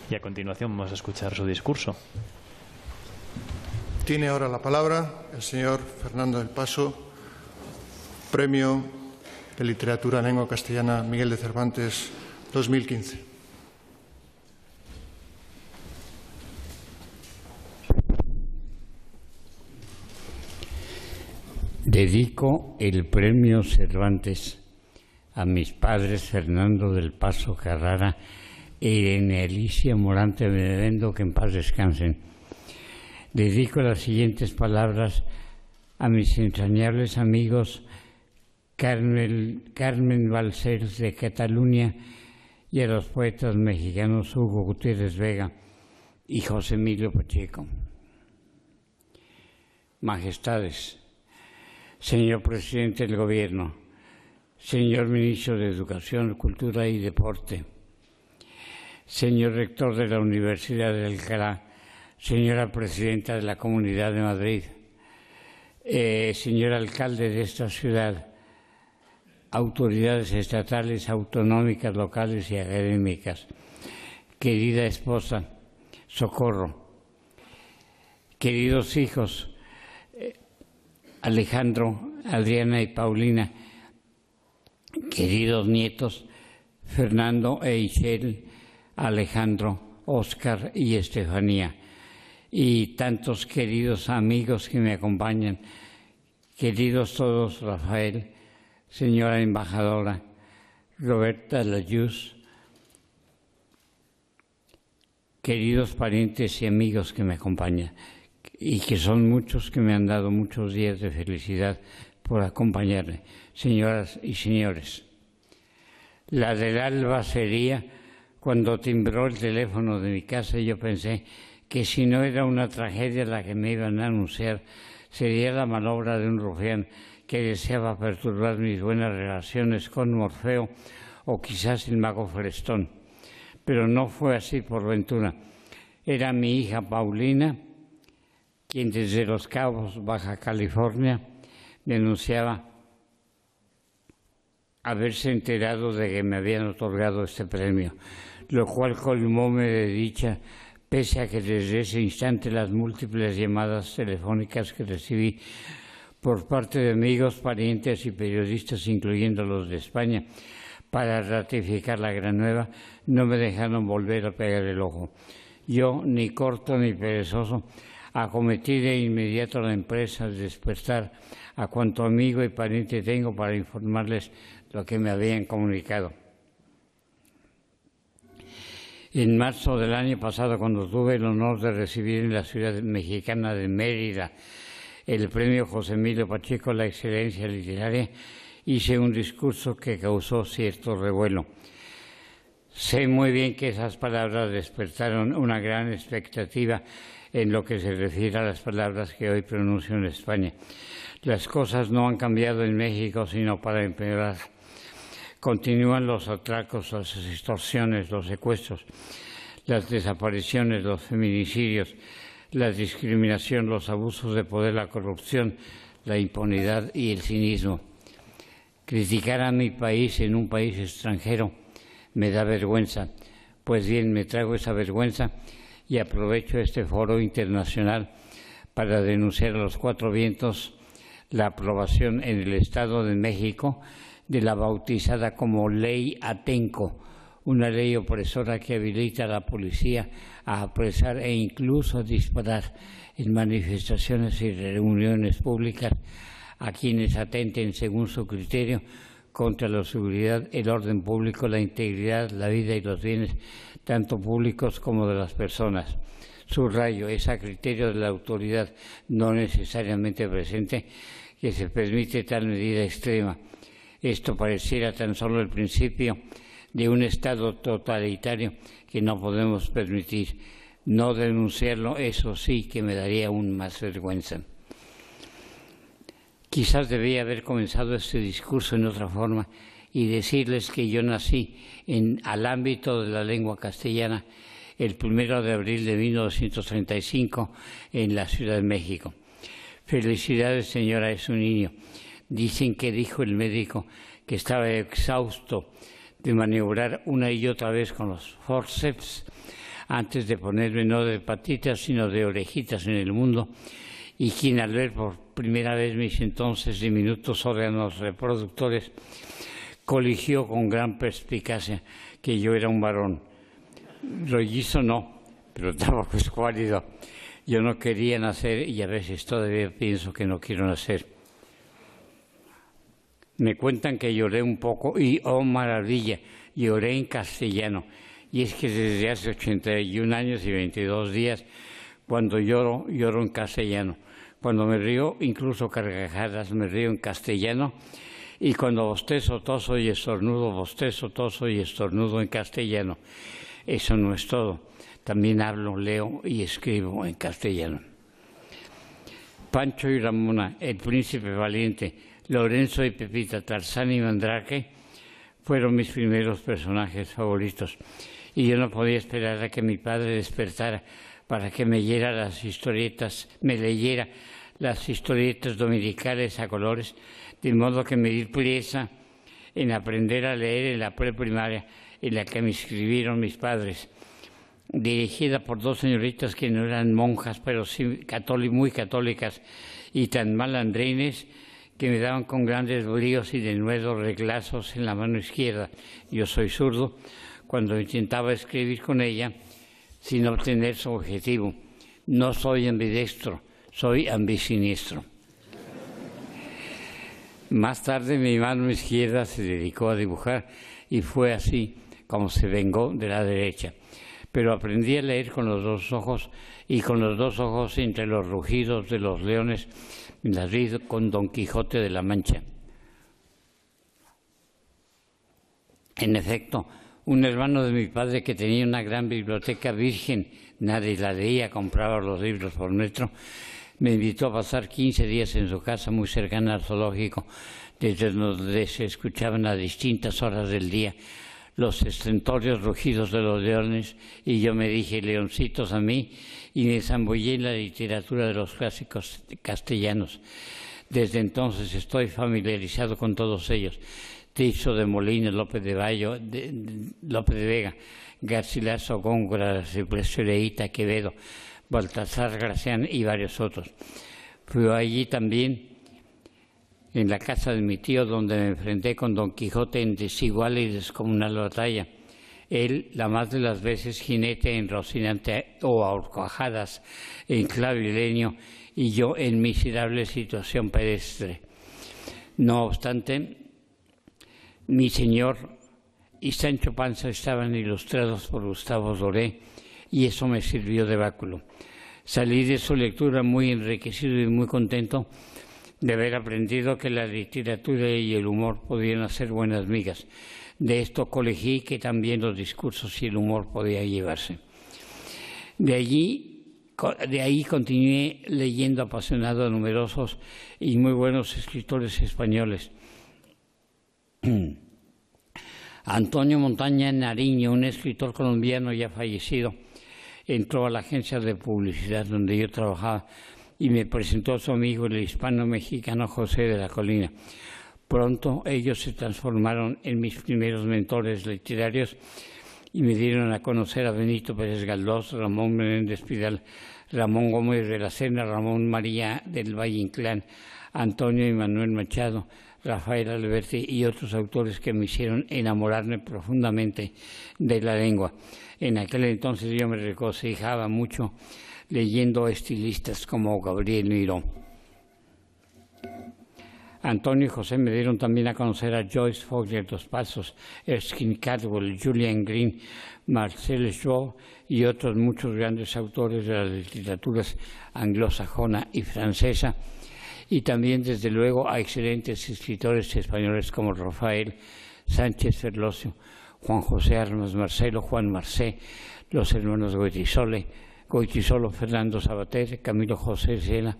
S1: Y a continuación vamos a escuchar su discurso.
S4: Tiene ahora la palabra el señor Fernando del Paso, Premio de Literatura en Lengua Castellana Miguel de Cervantes 2015.
S3: Dedico el Premio Cervantes a mis padres Fernando del Paso Carrara e Irene Alicia Morante Benevendo, que en paz descansen. Dedico las siguientes palabras a mis entrañables amigos Carmen Balcells de Cataluña y a los poetas mexicanos Hugo Gutiérrez Vega y José Emilio Pacheco. Majestades, señor presidente del Gobierno, señor ministro de Educación, Cultura y Deporte, señor rector de la Universidad de Alcalá, señora presidenta de la Comunidad de Madrid, señor alcalde de esta ciudad, autoridades estatales, autonómicas, locales y académicas, querida esposa Socorro, queridos hijos Alejandro, Adriana y Paulina, queridos nietos Fernando e Ishel, Alejandro, Óscar y Estefanía, y tantos queridos amigos que me acompañan, queridos todos, Rafael, señora embajadora, Roberta Layuz, queridos parientes y amigos que me acompañan, y que son muchos, que me han dado muchos días de felicidad por acompañarme, señoras y señores. La del alba sería cuando timbró el teléfono de mi casa y yo pensé que si no era una tragedia la que me iban a anunciar, sería la malobra de un rufián que deseaba perturbar mis buenas relaciones con Morfeo o quizás el mago Frestón, pero no fue así por ventura. Era mi hija Paulina quien desde Los Cabos, Baja California, me anunciaba haberse enterado de que me habían otorgado este premio, lo cual colmóme de dicha, pese a que desde ese instante las múltiples llamadas telefónicas que recibí por parte de amigos, parientes y periodistas, incluyendo los de España, para ratificar la gran nueva, no me dejaron volver a pegar el ojo. Yo, ni corto ni perezoso, acometí de inmediato la empresa de despertar a cuanto amigo y pariente tengo para informarles lo que me habían comunicado. En marzo del año pasado, cuando tuve el honor de recibir en la ciudad mexicana de Mérida el premio José Emilio Pacheco a la excelencia literaria, hice un discurso que causó cierto revuelo. Sé muy bien que esas palabras despertaron una gran expectativa en lo que se refiere a las palabras que hoy pronuncio en España. Las cosas no han cambiado en México, sino para empeorar. Continúan los atracos, las extorsiones, los secuestros, las desapariciones, los feminicidios, la discriminación, los abusos de poder, la corrupción, la impunidad y el cinismo. Criticar a mi país en un país extranjero me da vergüenza. Pues bien, me trago esa vergüenza y aprovecho este foro internacional para denunciar a los cuatro vientos la aprobación en el Estado de México de la bautizada como Ley Atenco, una ley opresora que habilita a la policía a apresar e incluso a disparar en manifestaciones y reuniones públicas a quienes atenten, según su criterio, contra la seguridad, el orden público, la integridad, la vida y los bienes, tanto públicos como de las personas. Subrayo, es a criterio de la autoridad no necesariamente presente que se permite tal medida extrema. Esto pareciera tan solo el principio de un Estado totalitario que no podemos permitir. No denunciarlo, eso sí que me daría aún más vergüenza. Quizás debía haber comenzado este discurso en otra forma y decirles que yo nací al ámbito de la lengua castellana el 1 de abril de 1935 en la Ciudad de México. Felicidades, señora, es un niño. Dicen que dijo el médico que estaba exhausto de maniobrar una y otra vez con los forceps antes de ponerme no de patitas sino de orejitas en el mundo, y quien al ver por primera vez mis entonces diminutos órganos reproductores coligió con gran perspicacia que yo era un varón. Rollizo no, pero tampoco escuálido. Yo no quería nacer y a veces todavía pienso que no quiero nacer. Me cuentan que lloré un poco y, oh maravilla, lloré en castellano. Y es que desde hace 81 años y 22 días, cuando lloro, lloro en castellano. Cuando me río, incluso carcajadas, me río en castellano. Y cuando bostezo, toso y estornudo, bostezo, toso y estornudo en castellano. Eso no es todo. También hablo, leo y escribo en castellano. Pancho y Ramona, el príncipe valiente, Lorenzo y Pepita, Tarzán y Mandrake fueron mis primeros personajes favoritos. Y yo no podía esperar a que mi padre despertara para que me leyera las historietas dominicales a colores, de modo que me di prisa en aprender a leer en la preprimaria en la que me inscribieron mis padres, dirigida por dos señoritas que no eran monjas, pero sí muy católicas y tan malandrines que me daban con grandes bríos y denuedos reglazos en la mano izquierda. Yo soy zurdo. Cuando intentaba escribir con ella, sin obtener su objetivo. No soy ambidextro, soy ambisiniestro. Más tarde mi mano izquierda se dedicó a dibujar y fue así como se vengó de la derecha. Pero aprendí a leer con los dos ojos y con los dos ojos entre los rugidos de los leones nací con Don Quijote de la Mancha. En efecto, un hermano de mi padre que tenía una gran biblioteca virgen, nadie la leía, compraba los libros por metro, Me invitó a pasar 15 días en su casa muy cercana al zoológico, desde donde se escuchaban a distintas horas del día los estentóreos rugidos de los leones, y yo me dije leoncitos a mí y me zambullí en la literatura de los clásicos castellanos. Desde entonces estoy familiarizado con todos ellos: Tirso de Molina, López de Bayo, López de Vega, Garcilaso, Góngora, Cipresio Leíta, Quevedo, Baltasar Gracián y varios otros. Fui allí también, en la casa de mi tío, donde me enfrenté con Don Quijote en desigual y descomunal batalla. Él, la más de las veces, jinete en Rocinante o a horcajadas en clavileño, y yo en miserable situación pedestre. No obstante, mi señor y Sancho Panza estaban ilustrados por Gustavo Doré, y eso me sirvió de báculo. Salí de su lectura muy enriquecido y muy contento de haber aprendido que la literatura y el humor podían hacer buenas migas. De esto colegí que también los discursos y el humor podían llevarse. De ahí continué leyendo apasionado a numerosos y muy buenos escritores españoles. Antonio Montaña Nariño, un escritor colombiano ya fallecido, entró a la agencia de publicidad donde yo trabajaba y me presentó a su amigo, el hispano-mexicano José de la Colina. Pronto ellos se transformaron en mis primeros mentores literarios y me dieron a conocer a Benito Pérez Galdós, Ramón Menéndez Pidal, Ramón Gómez de la Serna, Ramón María del Valle Inclán, Antonio y Manuel Machado, Rafael Alberti y otros autores que me hicieron enamorarme profundamente de la lengua. En aquel entonces yo me regocijaba mucho leyendo estilistas como Gabriel Miró. Antonio y José me dieron también a conocer a Joyce Fogler Dos Pasos, Erskine Caldwell, Julian Green, Marcel Jouve y otros muchos grandes autores de las literaturas anglosajona y francesa, y también, desde luego, a excelentes escritores españoles como Rafael Sánchez Ferlosio, Juan José Armas Marcelo, Juan Marcé, los hermanos Goytisolo, Fernando Sabater, Camilo José Sena,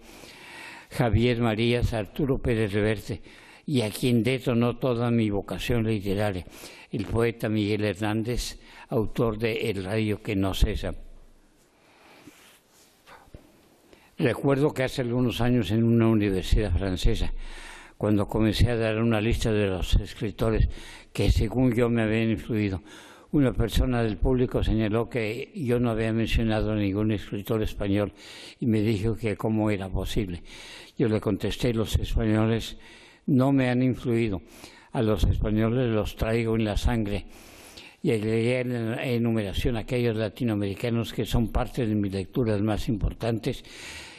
S3: Javier Marías, Arturo Pérez Reverte, y a quien detonó toda mi vocación literaria, el poeta Miguel Hernández, autor de El rayo que no cesa. Recuerdo que hace algunos años en una universidad francesa, cuando comencé a dar una lista de los escritores que según yo me habían influido, una persona del público señaló que yo no había mencionado a ningún escritor español y me dijo que cómo era posible. Yo le contesté: los españoles no me han influido, a los españoles los traigo en la sangre. Y agregué en la enumeración a aquellos latinoamericanos que son parte de mis lecturas más importantes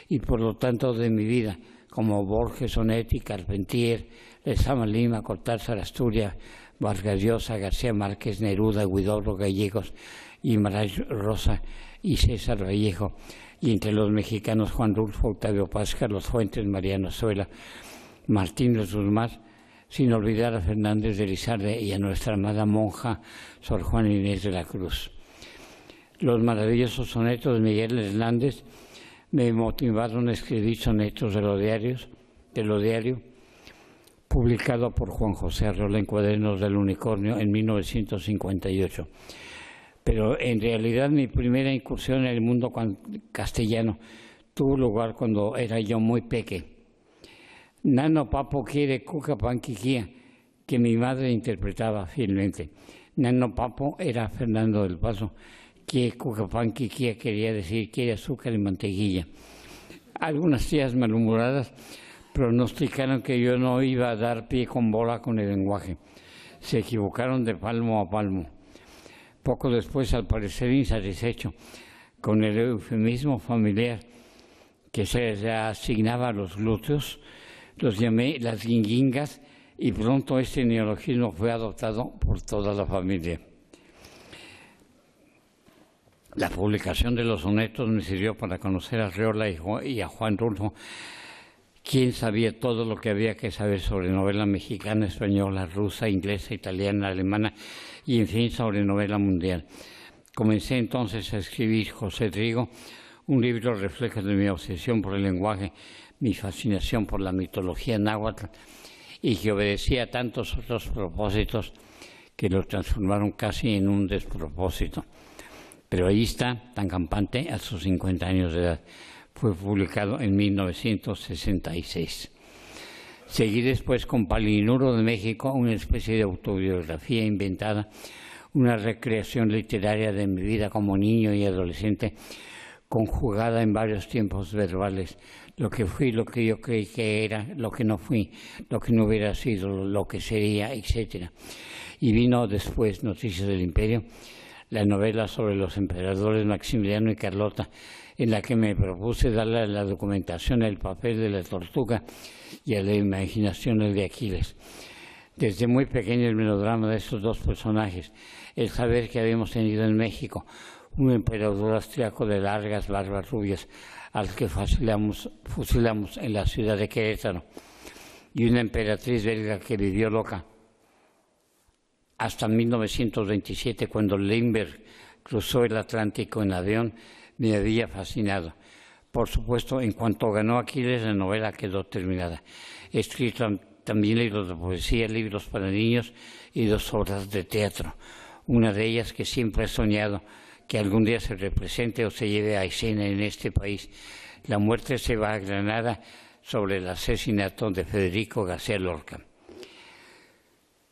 S3: y por lo tanto de mi vida, como Borges, Onetti, Carpentier, Lezama Lima, Cortázar Asturias, Vargas Llosa, García Márquez, Neruda, Huidobro, Gallegos, Guimarães Rosa y César Vallejo, y entre los mexicanos Juan Rulfo, Octavio Paz, Carlos Fuentes, Mariano Azuela, Martín de Guzmán, sin olvidar a Fernández de Lizarde y a nuestra amada monja Sor Juana Inés de la Cruz. Los maravillosos sonetos de Miguel Hernández me motivaron a escribir sonetos de lo diario, publicado por Juan José Arreola en Cuadernos del Unicornio en 1958. Pero en realidad mi primera incursión en el mundo castellano tuvo lugar cuando era yo muy pequeño. Nano Papo quiere cuca panquiquía, que mi madre interpretaba fielmente. Nano Papo era Fernando del Paso, que cuca panquiquía quería decir quiere azúcar y mantequilla. Algunas tías malhumoradas pronosticaron que yo no iba a dar pie con bola con el lenguaje. Se equivocaron de palmo a palmo. Poco después, al parecer insatisfecho con el eufemismo familiar que se le asignaba a los glúteos, los llamé las guinguingas y pronto este neologismo fue adoptado por toda la familia. La publicación de los sonetos me sirvió para conocer a Arreola y a Juan Rulfo, quien sabía todo lo que había que saber sobre novela mexicana, española, rusa, inglesa, italiana, alemana y, en fin, sobre novela mundial. Comencé entonces a escribir José Trigo, un libro reflejo de mi obsesión por el lenguaje, mi fascinación por la mitología náhuatl, y que obedecía a tantos otros propósitos que lo transformaron casi en un despropósito. Pero ahí está, tan campante, a sus 50 años de edad. Fue publicado en 1966. Seguí después con Palinuro de México, una especie de autobiografía inventada, una recreación literaria de mi vida como niño y adolescente, conjugada en varios tiempos verbales, lo que fui, lo que yo creí que era, lo que no fui, lo que no hubiera sido, lo que sería, etc. Y vino después Noticias del Imperio, la novela sobre los emperadores Maximiliano y Carlota, en la que me propuse darle a la documentación el papel de la tortuga y a la imaginación el de Aquiles. Desde muy pequeño el melodrama de estos dos personajes, el saber que habíamos tenido en México un emperador austriaco de largas barbas rubias al que fusilamos en la ciudad de Querétaro, y una emperatriz belga que vivió loca hasta 1927, cuando Lindbergh cruzó el Atlántico en avión, me había fascinado. Por supuesto, en cuanto ganó Aquiles, la novela quedó terminada. He escrito también libros de poesía, libros para niños y 2 obras de teatro. Una de ellas que siempre he soñado que algún día se represente o se lleve a escena en este país. La muerte se va a Granada, sobre el asesinato de Federico García Lorca.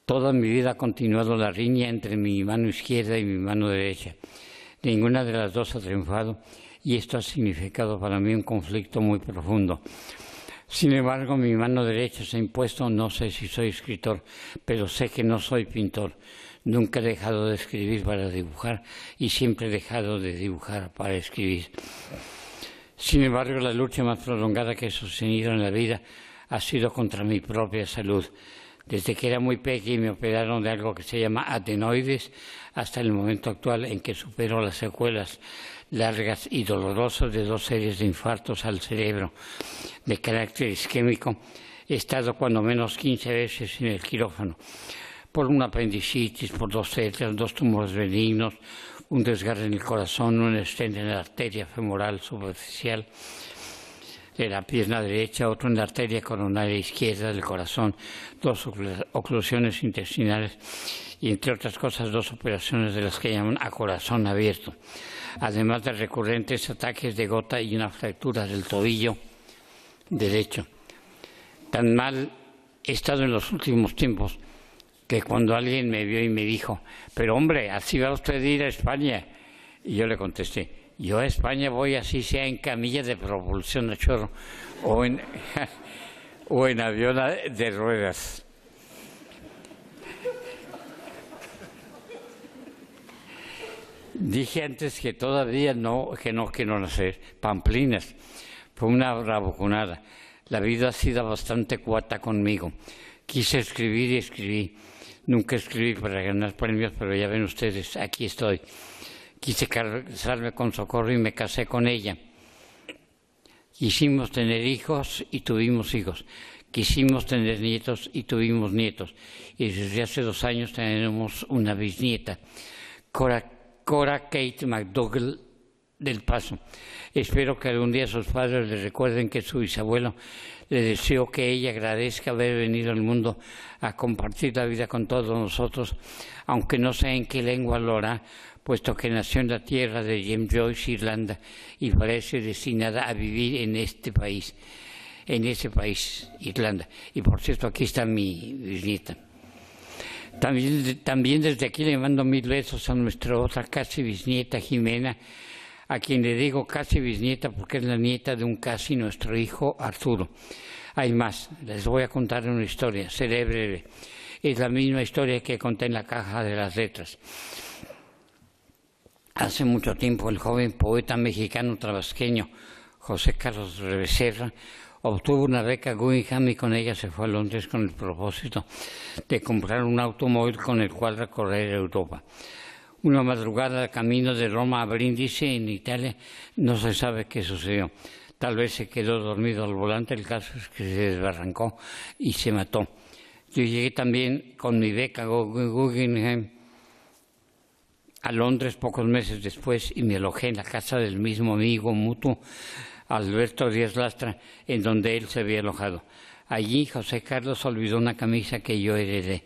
S3: Toda mi vida ha continuado la riña entre mi mano izquierda y mi mano derecha. Ninguna de las dos ha triunfado y esto ha significado para mí un conflicto muy profundo. Sin embargo, mi mano derecha se ha impuesto. No sé si soy escritor, pero sé que no soy pintor. Nunca he dejado de escribir para dibujar y siempre he dejado de dibujar para escribir. Sin embargo, la lucha más prolongada que he sostenido en la vida ha sido contra mi propia salud. Desde que era muy pequeño me operaron de algo que se llama adenoides hasta el momento actual en que supero las secuelas largas y dolorosas de 2 series de infartos al cerebro de carácter isquémico. He estado cuando menos 15 veces en el quirófano por una apendicitis, por 2 células, 2 tumores benignos, un desgarre en el corazón, un stent en la arteria femoral superficial de la pierna derecha, otro en la arteria coronaria izquierda del corazón, 2 oclusiones intestinales y, entre otras cosas, 2 operaciones de las que llaman a corazón abierto, además de recurrentes ataques de gota y una fractura del tobillo derecho. Tan mal he estado en los últimos tiempos que cuando alguien me vio y me dijo: «Pero hombre, así va usted a ir a España», y yo le contesté: «Yo a España voy así sea en camilla de propulsión a chorro o en avión de ruedas». Dije antes que todavía no nacer. Pamplinas. Fue una bravuconada. La vida ha sido bastante cuata conmigo. Quise escribir y escribí. Nunca escribí para ganar premios, pero ya ven ustedes, aquí estoy. Quise casarme con Socorro y me casé con ella. Quisimos tener hijos y tuvimos hijos. Quisimos tener nietos y tuvimos nietos. Y desde hace 2 años tenemos una bisnieta, Cora Kate McDougall del Paso. Espero que algún día sus padres le recuerden que su bisabuelo le deseó que ella agradezca haber venido al mundo a compartir la vida con todos nosotros, aunque no sé en qué lengua lo hará, puesto que nació en la tierra de James Joyce, Irlanda, y parece destinada a vivir en ese país, Irlanda. Y por cierto, aquí está mi bisnieta. También desde aquí le mando 1000 besos a nuestra otra casi bisnieta, Jimena, a quien le digo casi bisnieta porque es la nieta de un casi nuestro hijo Arturo. Hay más, les voy a contar una historia, seré breve. Es la misma historia que conté en la caja de las letras. Hace mucho tiempo el joven poeta mexicano tabasqueño José Carlos Rebeserra obtuvo una beca Guggenheim y con ella se fue a Londres con el propósito de comprar un automóvil con el cual recorrer Europa. Una madrugada, camino de Roma a Brindisi, en Italia, no se sabe qué sucedió. Tal vez se quedó dormido al volante, el caso es que se desbarrancó y se mató. Yo llegué también con mi beca Guggenheim a Londres pocos meses después y me alojé en la casa del mismo amigo mutuo, Alberto Díaz Lastra, en donde él se había alojado. Allí José Carlos olvidó una camisa que yo heredé.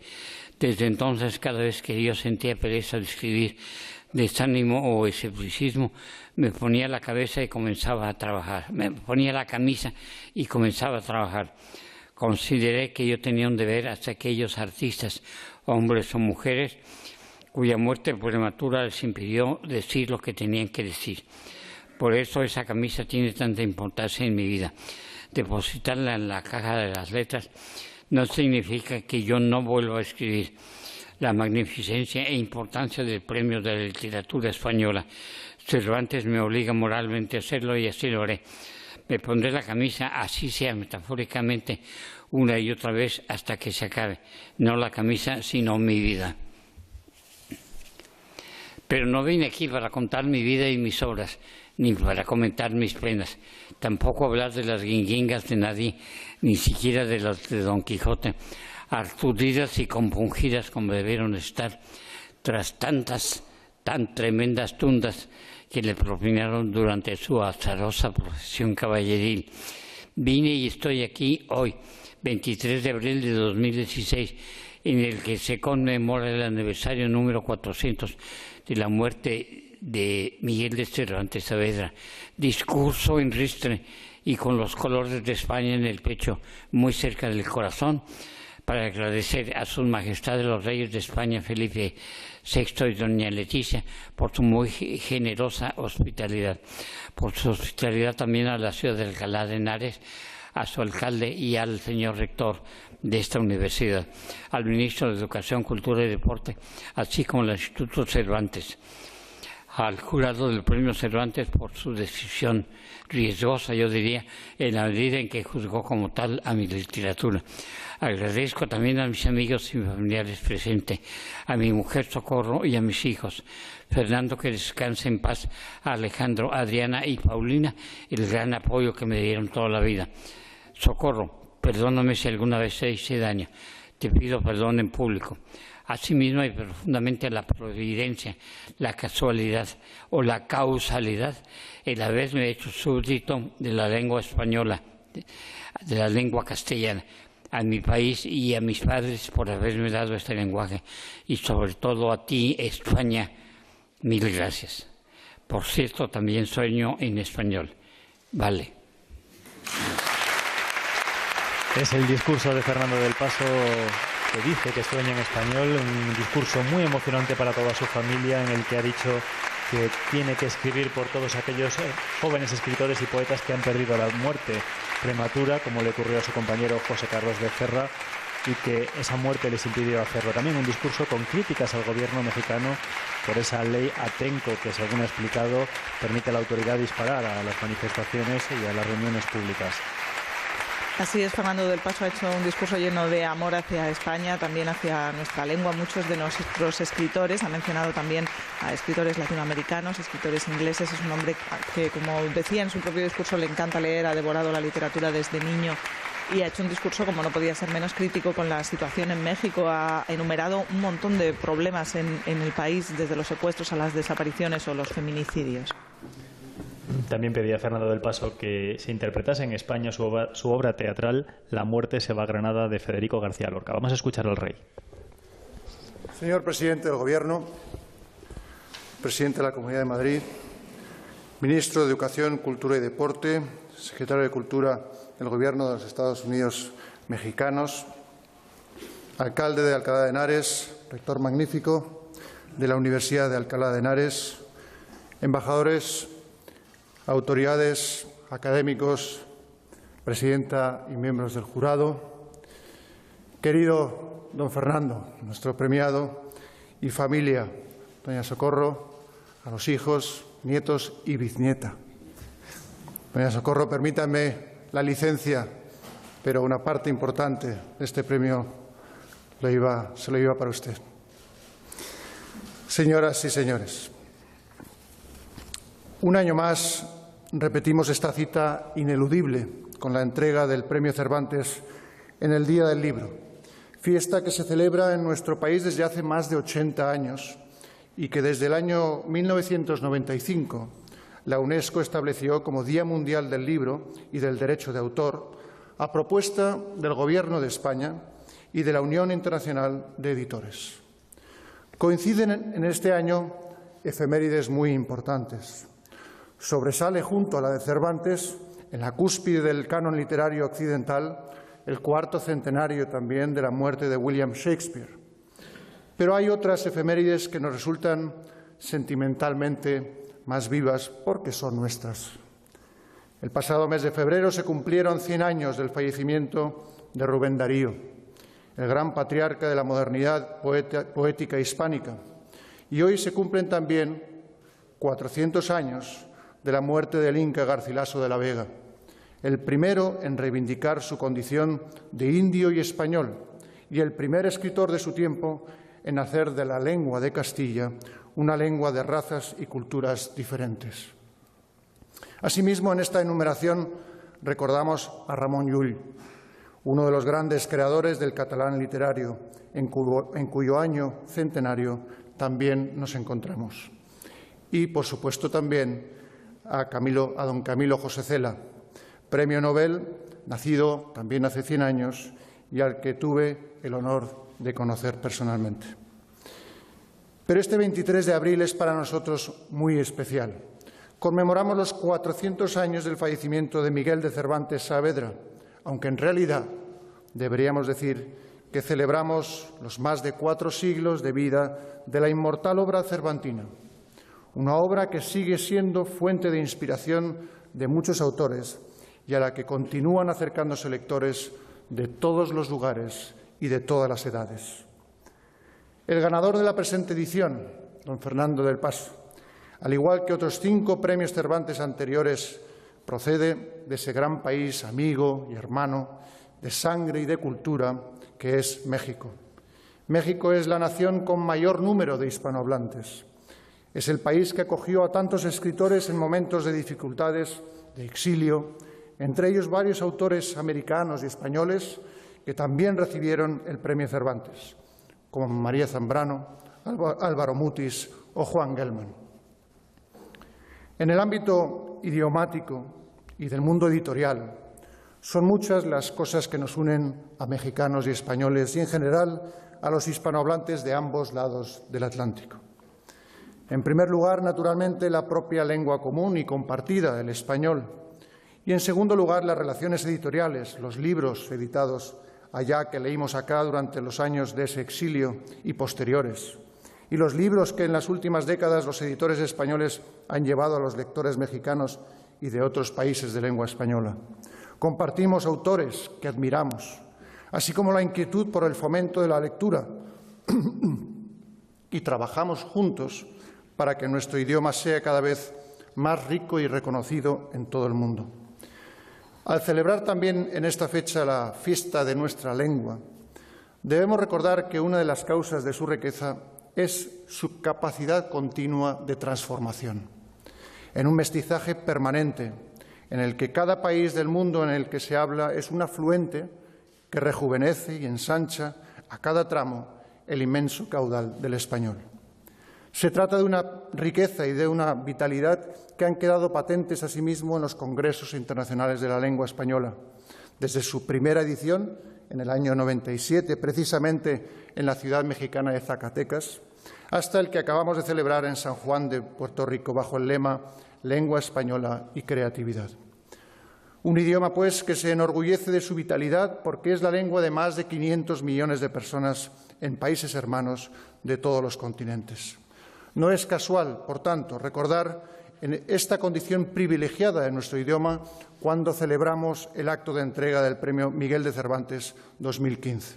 S3: Desde entonces, cada vez que yo sentía pereza de escribir, desánimo o escepticismo, me ponía la cabeza y comenzaba a trabajar. Me ponía la camisa y comenzaba a trabajar. Consideré que yo tenía un deber hacia aquellos artistas, hombres o mujeres, cuya muerte prematura les impidió decir lo que tenían que decir. Por eso esa camisa tiene tanta importancia en mi vida. Depositarla en la caja de las letras no significa que yo no vuelva a escribir. La magnificencia e importancia del Premio de la Literatura Española Cervantes me obliga moralmente a hacerlo y así lo haré. Me pondré la camisa, así sea metafóricamente, una y otra vez hasta que se acabe. No la camisa, sino mi vida. Pero no vine aquí para contar mi vida y mis obras, ni para comentar mis penas. Tampoco hablar de las guinguingas de nadie, ni siquiera de las de Don Quijote, arturdidas y compungidas como debieron estar, tras tan tremendas tundas que le propinaron durante su azarosa profesión caballeril. Vine y estoy aquí hoy, 23 de abril de 2016, en el que se conmemora el aniversario número 400 de la muerte de Miguel de Cervantes Saavedra. Discurso en ristre y con los colores de España en el pecho, muy cerca del corazón, para agradecer a sus majestades los reyes de España, Felipe VI y doña Leticia, por su muy generosa hospitalidad, por su hospitalidad también a la ciudad de Alcalá de Henares, a su alcalde y al señor rector de esta universidad, al ministro de Educación, Cultura y Deporte, así como al Instituto Cervantes, al jurado del Premio Cervantes por su decisión riesgosa, yo diría, en la medida en que juzgó como tal a mi literatura. Agradezco también a mis amigos y familiares presentes, a mi mujer Socorro y a mis hijos, Fernando, que descanse en paz, a Alejandro, Adriana y Paulina, el gran apoyo que me dieron toda la vida. Socorro, perdóname si alguna vez te hice daño, te pido perdón en público. Asimismo y profundamente la providencia, la casualidad o la causalidad, el haberme hecho súbdito de la lengua española, de la lengua castellana, a mi país y a mis padres por haberme dado este lenguaje, y sobre todo a ti, España, mil gracias. Por cierto, también sueño en español. Vale.
S1: Es el discurso de Fernando del Paso, que dice que sueña en español, un discurso muy emocionante para toda su familia, en el que ha dicho que tiene que escribir por todos aquellos jóvenes escritores y poetas que han perdido la muerte prematura, como le ocurrió a su compañero José Carlos de Ferra, y que esa muerte les impidió hacerlo. También un discurso con críticas al gobierno mexicano por esa ley Atenco que, según ha explicado, permite a la autoridad disparar a las manifestaciones y a las reuniones públicas.
S2: Así es, Fernando del Paso ha hecho un discurso lleno de amor hacia España, también hacia nuestra lengua. Muchos de nuestros escritores, ha mencionado también a escritores latinoamericanos, escritores ingleses. Es un hombre que, como decía en su propio discurso, le encanta leer, ha devorado la literatura desde niño y ha hecho un discurso, como no podía ser menos, crítico con la situación en México. Ha enumerado un montón de problemas en el país, desde los secuestros a las desapariciones o los feminicidios.
S1: También pedía Fernando del Paso que se interpretase en España su obra teatral La muerte se va a Granada, de Federico García Lorca. Vamos a escuchar al rey.
S4: Señor presidente del Gobierno, presidente de la Comunidad de Madrid, ministro de Educación, Cultura y Deporte, secretario de Cultura del Gobierno de los Estados Unidos mexicanos, alcalde de Alcalá de Henares, rector magnífico de la Universidad de Alcalá de Henares, embajadores, autoridades, académicos, presidenta y miembros del jurado, querido don Fernando, nuestro premiado, y familia, doña Socorro, a los hijos, nietos y bisnieta. Doña Socorro, permítame la licencia, pero una parte importante de este premio se lo iba para usted. Señoras y señores, un año más repetimos esta cita ineludible con la entrega del Premio Cervantes en el Día del Libro, fiesta que se celebra en nuestro país desde hace más de 80 años y que desde el año 1995 la UNESCO estableció como Día Mundial del Libro y del Derecho de Autor, a propuesta del Gobierno de España y de la Unión Internacional de Editores. Coinciden en este año efemérides muy importantes. Sobresale junto a la de Cervantes, en la cúspide del canon literario occidental, el 4º centenario también de la muerte de William Shakespeare. Pero hay otras efemérides que nos resultan sentimentalmente más vivas porque son nuestras. El pasado mes de febrero se cumplieron 100 años del fallecimiento de Rubén Darío, el gran patriarca de la modernidad poética hispánica. Y hoy se cumplen también 400 años de la muerte del Inca Garcilaso de la Vega, el primero en reivindicar su condición de indio y español y el primer escritor de su tiempo en hacer de la lengua de Castilla una lengua de razas y culturas diferentes. Asimismo, en esta enumeración recordamos a Ramon Llull, uno de los grandes creadores del catalán literario, en cuyo año centenario también nos encontramos. Y, por supuesto, también a don Camilo José Cela, premio Nobel, nacido también hace 100 años y al que tuve el honor de conocer personalmente. Pero este 23 de abril es para nosotros muy especial. Conmemoramos los 400 años del fallecimiento de Miguel de Cervantes Saavedra, aunque en realidad deberíamos decir que celebramos los más de 4 siglos de vida de la inmortal obra cervantina, una obra que sigue siendo fuente de inspiración de muchos autores y a la que continúan acercándose lectores de todos los lugares y de todas las edades. El ganador de la presente edición, don Fernando del Paso, al igual que otros 5 premios Cervantes anteriores, procede de ese gran país amigo y hermano, de sangre y de cultura, que es México. México es la nación con mayor número de hispanohablantes. Es el país que acogió a tantos escritores en momentos de dificultades, de exilio, entre ellos varios autores americanos y españoles que también recibieron el premio Cervantes, como María Zambrano, Álvaro Mutis o Juan Gelman. En el ámbito idiomático y del mundo editorial, son muchas las cosas que nos unen a mexicanos y españoles y, en general, a los hispanohablantes de ambos lados del Atlántico. En primer lugar, naturalmente, la propia lengua común y compartida, el español. Y, en segundo lugar, las relaciones editoriales, los libros editados allá que leímos acá durante los años de ese exilio y posteriores, y los libros que en las últimas décadas los editores españoles han llevado a los lectores mexicanos y de otros países de lengua española. Compartimos autores que admiramos, así como la inquietud por el fomento de la lectura, y trabajamos juntos para que nuestro idioma sea cada vez más rico y reconocido en todo el mundo. Al celebrar también en esta fecha la fiesta de nuestra lengua, debemos recordar que una de las causas de su riqueza es su capacidad continua de transformación, en un mestizaje permanente, en el que cada país del mundo en el que se habla es un afluente que rejuvenece y ensancha a cada tramo el inmenso caudal del español. Se trata de una riqueza y de una vitalidad que han quedado patentes asimismo en los congresos internacionales de la lengua española, desde su primera edición, en el año 97, precisamente en la ciudad mexicana de Zacatecas, hasta el que acabamos de celebrar en San Juan de Puerto Rico, bajo el lema Lengua española y creatividad. Un idioma, pues, que se enorgullece de su vitalidad porque es la lengua de más de 500 millones de personas en países hermanos de todos los continentes. No es casual, por tanto, recordar esta condición privilegiada de nuestro idioma cuando celebramos el acto de entrega del Premio Miguel de Cervantes 2015.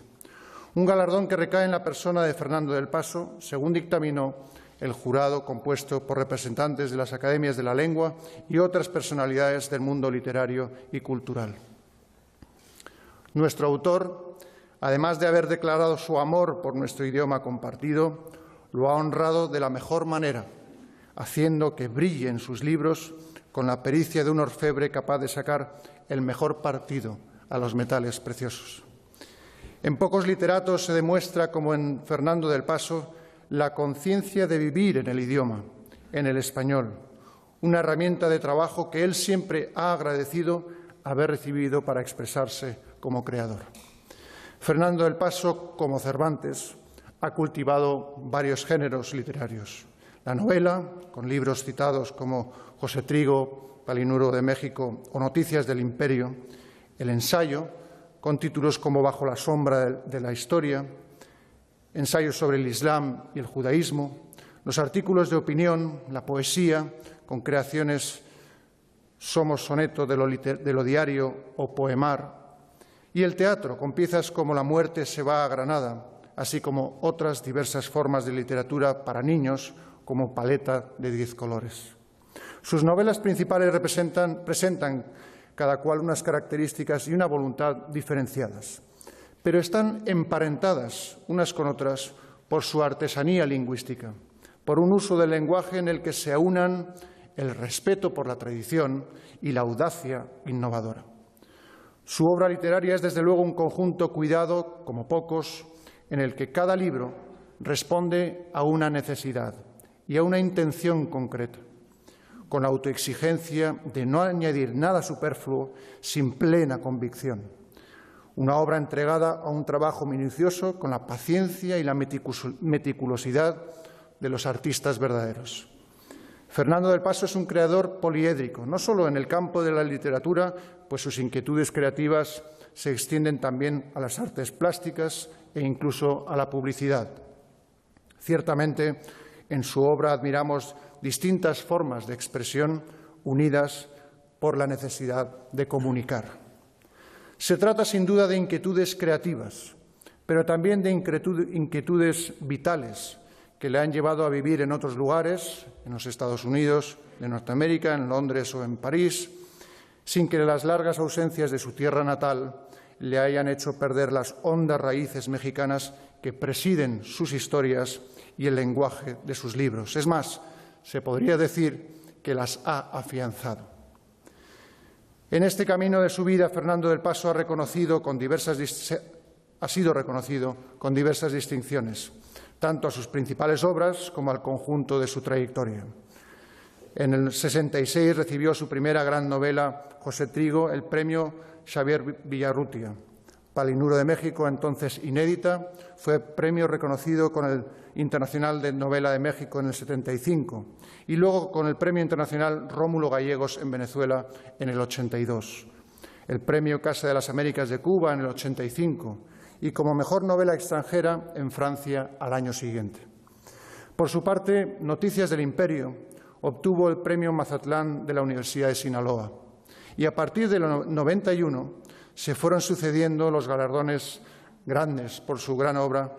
S4: Un galardón que recae en la persona de Fernando del Paso, según dictaminó el jurado compuesto por representantes de las academias de la lengua y otras personalidades del mundo literario y cultural. Nuestro autor, además de haber declarado su amor por nuestro idioma compartido, lo ha honrado de la mejor manera, haciendo que brille en sus libros con la pericia de un orfebre capaz de sacar el mejor partido a los metales preciosos. En pocos literatos se demuestra, como en Fernando del Paso, la conciencia de vivir en el idioma, en el español, una herramienta de trabajo que él siempre ha agradecido haber recibido para expresarse como creador. Fernando del Paso, como Cervantes, ha cultivado varios géneros literarios. La novela, con libros citados como José Trigo, Palinuro de México o Noticias del Imperio. El ensayo, con títulos como Bajo la sombra de la historia, ensayos sobre el Islam y el judaísmo, los artículos de opinión, la poesía, con creaciones Somos soneto de lo diario o Poemar, y el teatro, con piezas como La muerte se va a Granada, así como otras diversas formas de literatura para niños, como Paleta de 10 colores. Sus novelas principales presentan cada cual unas características y una voluntad diferenciadas, pero están emparentadas unas con otras por su artesanía lingüística, por un uso del lenguaje en el que se aunan el respeto por la tradición y la audacia innovadora. Su obra literaria es, desde luego, un conjunto cuidado, como pocos, en el que cada libro responde a una necesidad y a una intención concreta, con la autoexigencia de no añadir nada superfluo sin plena convicción. Una obra entregada a un trabajo minucioso con la paciencia y la meticulosidad de los artistas verdaderos. Fernando del Paso es un creador poliédrico, no solo en el campo de la literatura, pues sus inquietudes creativas se extienden también a las artes plásticas e incluso a la publicidad. Ciertamente, en su obra admiramos distintas formas de expresión unidas por la necesidad de comunicar. Se trata, sin duda, de inquietudes creativas, pero también de inquietudes vitales que le han llevado a vivir en otros lugares, en los Estados Unidos, en Norteamérica, en Londres o en París, sin que las largas ausencias de su tierra natal le hayan hecho perder las hondas raíces mexicanas que presiden sus historias y el lenguaje de sus libros. Es más, se podría decir que las ha afianzado. En este camino de su vida, Fernando del Paso ha sido reconocido con diversas distinciones, tanto a sus principales obras como al conjunto de su trayectoria. En el 66 recibió su primera gran novela, José Trigo, el premio Xavier Villarrutia. Palinuro de México, entonces inédita, fue premio reconocido con el Internacional de Novela de México en el 75 y luego con el Premio Internacional Rómulo Gallegos en Venezuela en el 82, el Premio Casa de las Américas de Cuba en el 85 y como mejor novela extranjera en Francia al año siguiente. Por su parte, Noticias del Imperio obtuvo el Premio Mazatlán de la Universidad de Sinaloa y a partir del 91 se fueron sucediendo los galardones grandes por su gran obra,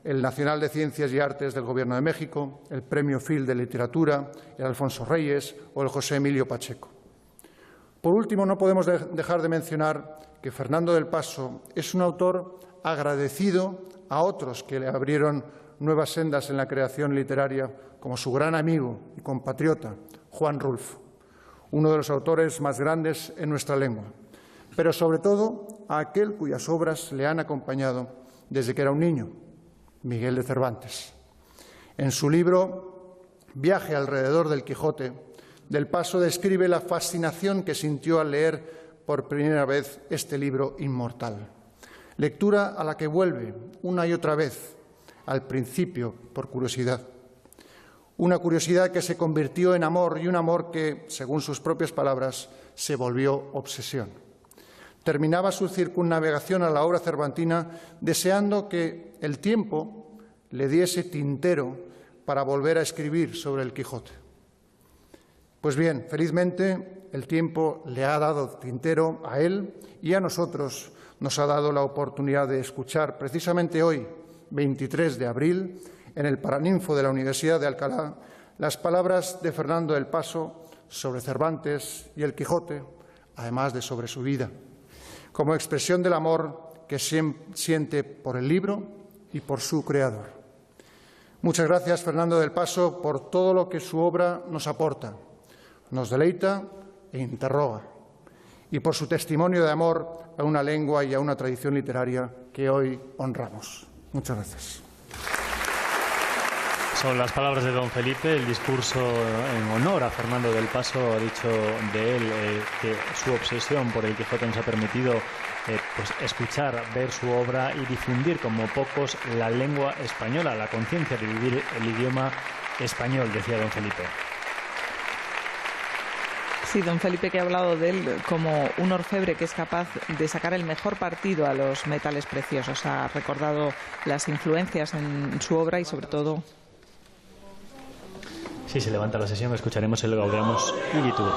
S4: el Nacional de Ciencias y Artes del Gobierno de México, el Premio Phil de Literatura, el Alfonso Reyes o el José Emilio Pacheco. Por último, no podemos dejar de mencionar que Fernando del Paso es un autor agradecido a otros que le abrieron nuevas sendas en la creación literaria, como su gran amigo y compatriota, Juan Rulfo, uno de los autores más grandes en nuestra lengua, pero sobre todo a aquel cuyas obras le han acompañado desde que era un niño, Miguel de Cervantes. En su libro Viaje alrededor del Quijote, del Paso describe la fascinación que sintió al leer por primera vez este libro inmortal. Lectura a la que vuelve una y otra vez, al principio por curiosidad. Una curiosidad que se convirtió en amor y un amor que, según sus propias palabras, se volvió obsesión. Terminaba su circunnavegación a la obra cervantina deseando que el tiempo le diese tintero para volver a escribir sobre el Quijote. Pues bien, felizmente el tiempo le ha dado tintero a él y a nosotros nos ha dado la oportunidad de escuchar precisamente hoy, 23 de abril, en el Paraninfo de la Universidad de Alcalá, las palabras de Fernando del Paso sobre Cervantes y el Quijote, además de sobre su vida, como expresión del amor que siente por el libro y por su creador. Muchas gracias, Fernando del Paso, por todo lo que su obra nos aporta, nos deleita e interroga, y por su testimonio de amor a una lengua y a una tradición literaria que hoy honramos. Muchas gracias.
S1: Son las palabras de don Felipe, el discurso en honor a Fernando del Paso. Ha dicho de él que su obsesión por el Quijote nos ha permitido pues escuchar, ver su obra y difundir como pocos la lengua española, la conciencia de vivir el idioma español, decía don Felipe.
S2: Sí, don Felipe, que ha hablado de él como un orfebre que es capaz de sacar el mejor partido a los metales preciosos. Ha recordado las influencias en su obra y sobre todo...
S1: Sí, se levanta la sesión, escucharemos el Gaudeamus Igitur.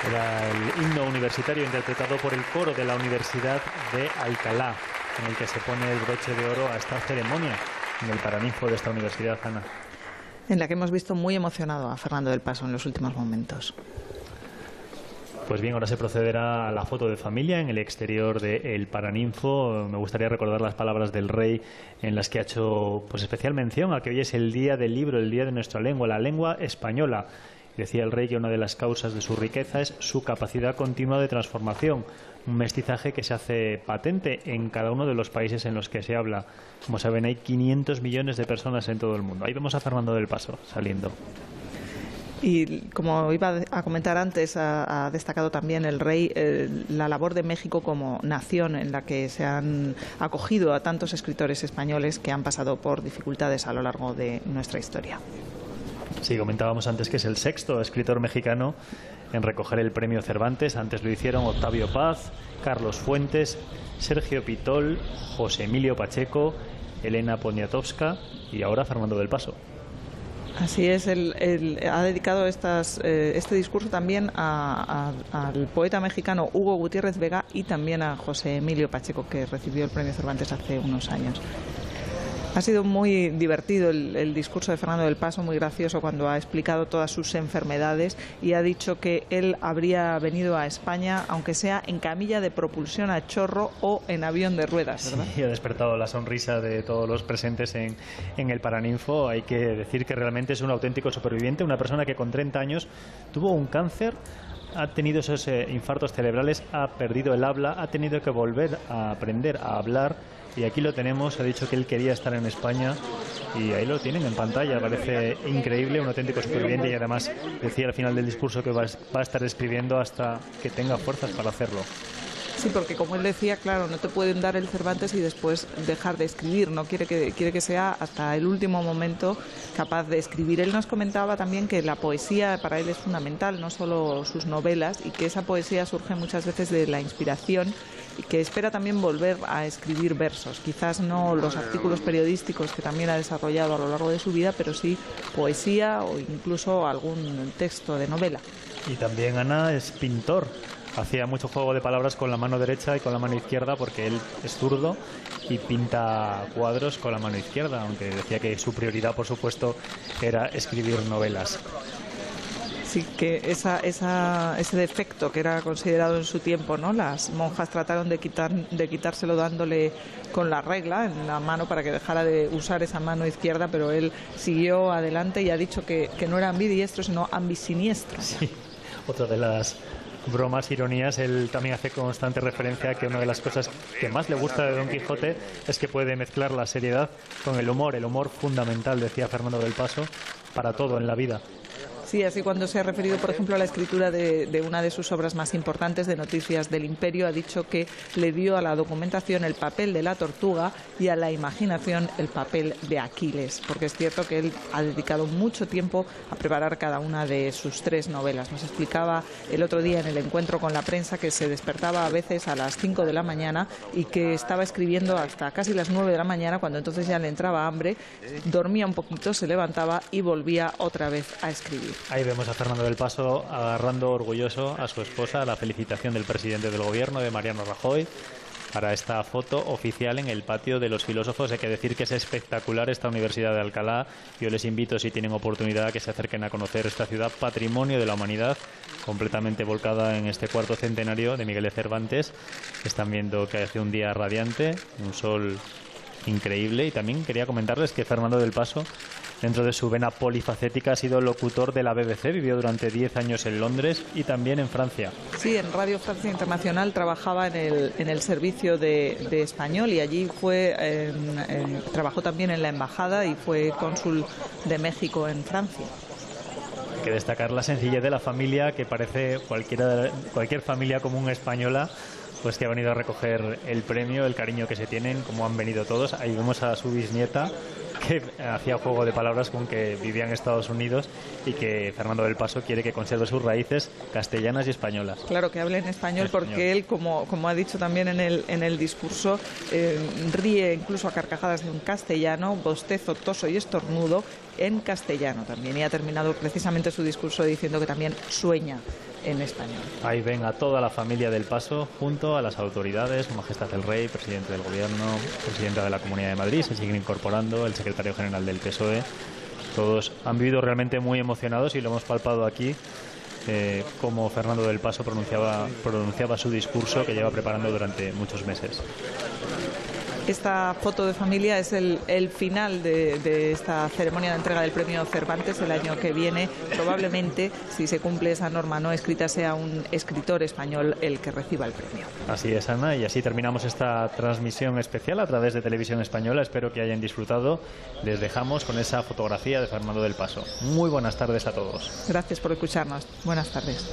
S1: Era el himno universitario interpretado por el coro de la Universidad de Alcalá, en el que se pone el broche de oro a esta ceremonia en el Paraninfo de esta universidad, Ana.
S2: En la que hemos visto muy emocionado a Fernando del Paso en los últimos momentos.
S1: Pues bien, ahora se procederá a la foto de familia en el exterior del Paraninfo. Me gustaría recordar las palabras del rey en las que ha hecho pues especial mención a que hoy es el día del libro, el día de nuestra lengua, la lengua española. Decía el rey que una de las causas de su riqueza es su capacidad continua de transformación, un mestizaje que se hace patente en cada uno de los países en los que se habla. Como saben, hay 500 millones de personas en todo el mundo. Ahí vemos a Fernando del Paso saliendo.
S2: Y como iba a comentar antes, ha destacado también el rey la labor de México como nación en la que se han acogido a tantos escritores españoles que han pasado por dificultades a lo largo de nuestra historia.
S1: Sí, comentábamos antes que es el sexto escritor mexicano en recoger el premio Cervantes. Antes lo hicieron Octavio Paz, Carlos Fuentes, Sergio Pitol, José Emilio Pacheco, Elena Poniatowska y ahora Fernando del Paso.
S2: Así es, él ha dedicado este discurso también al poeta mexicano Hugo Gutiérrez Vega y también a José Emilio Pacheco, que recibió el premio Cervantes hace unos años. Ha sido muy divertido el discurso de Fernando del Paso, muy gracioso cuando ha explicado todas sus enfermedades y ha dicho que él habría venido a España, aunque sea en camilla de propulsión a chorro o en avión de ruedas, ¿verdad?
S1: Sí, ha despertado la sonrisa de todos los presentes en el Paraninfo. Hay que decir que realmente es un auténtico superviviente, una persona que con 30 años tuvo un cáncer, ha tenido esos infartos cerebrales, ha perdido el habla, ha tenido que volver a aprender a hablar. Y aquí lo tenemos, ha dicho que él quería estar en España y ahí lo tienen en pantalla. Parece increíble, un auténtico superviviente y además decía al final del discurso que va a estar escribiendo hasta que tenga fuerzas para hacerlo.
S2: Sí, porque como él decía, claro, no te pueden dar el Cervantes y después dejar de escribir, no quiere que sea hasta el último momento capaz de escribir. Él nos comentaba también que la poesía para él es fundamental, no solo sus novelas, y que esa poesía surge muchas veces de la inspiración y que espera también volver a escribir versos, quizás no los artículos periodísticos que también ha desarrollado a lo largo de su vida, pero sí poesía o incluso algún texto de novela.
S1: Y también Ana es pintor. hacía mucho juego de palabras con la mano derecha y con la mano izquierda, porque él es zurdo y pinta cuadros con la mano izquierda, aunque decía que su prioridad, por supuesto, era escribir novelas.
S2: Sí, que ese defecto que era considerado en su tiempo, ¿no? Las monjas trataron de quitárselo dándole con la regla en la mano para que dejara de usar esa mano izquierda, pero él siguió adelante y ha dicho que no era ambidiestro, sino ambisiniestro.
S1: Sí, otra de las bromas, ironías. Él también hace constante referencia a que una de las cosas que más le gusta de Don Quijote es que puede mezclar la seriedad con el humor fundamental, decía Fernando del Paso, para todo en la vida.
S2: Sí, así cuando se ha referido, por ejemplo, a la escritura de una de sus obras más importantes, de Noticias del Imperio, ha dicho que le dio a la documentación el papel de la tortuga y a la imaginación el papel de Aquiles, porque es cierto que él ha dedicado mucho tiempo a preparar cada una de sus 3 novelas. Nos explicaba el otro día en el encuentro con la prensa que se despertaba a veces a las 5 de la mañana y que estaba escribiendo hasta casi las 9 de la mañana, cuando entonces ya le entraba hambre, dormía un poquito, se levantaba y volvía otra vez a escribir.
S1: Ahí vemos a Fernando del Paso agarrando orgulloso a su esposa, la felicitación del presidente del gobierno, de Mariano Rajoy, para esta foto oficial en el patio de los filósofos. Hay que decir que es espectacular esta Universidad de Alcalá. Yo les invito, si tienen oportunidad, a que se acerquen a conocer esta ciudad, patrimonio de la humanidad, completamente volcada en este 4º centenario de Miguel de Cervantes. Están viendo que hace un día radiante, un sol increíble, y también quería comentarles que Fernando del Paso, dentro de su vena polifacética, ha sido locutor de la BBC, vivió durante 10 años en Londres y también en Francia.
S2: Sí, en Radio Francia Internacional trabajaba en el servicio de español, y allí trabajó también en la embajada y fue cónsul de México en Francia.
S1: Hay que destacar la sencillez de la familia, que parece cualquier familia común española, pues que ha venido a recoger el premio, el cariño que se tienen, como han venido todos. Ahí vemos a su bisnieta, que hacía juego de palabras con que vivía en Estados Unidos y que Fernando del Paso quiere que conserve sus raíces castellanas y españolas.
S2: Claro, que hable en español, porque él, como ha dicho también en el discurso, ríe incluso a carcajadas en castellano, bostezo, toso y estornudo en castellano también, y ha terminado precisamente su discurso diciendo que también sueña en español.
S1: Ahí ven a toda la familia del Paso junto a las autoridades, Su Majestad el Rey, presidente del Gobierno, presidenta de la Comunidad de Madrid, se siguen incorporando, el secretario general del PSOE. Todos han vivido realmente muy emocionados y lo hemos palpado aquí, como Fernando del Paso pronunciaba su discurso, que lleva preparando durante muchos meses.
S2: Esta foto de familia es el final de esta ceremonia de entrega del premio Cervantes. El año que viene, probablemente, si se cumple esa norma no escrita, sea un escritor español el que reciba el premio.
S1: Así es, Ana, y así terminamos esta transmisión especial a través de Televisión Española. Espero que hayan disfrutado. Les dejamos con esa fotografía de Fernando del Paso. Muy buenas tardes a todos.
S2: Gracias por escucharnos. Buenas tardes.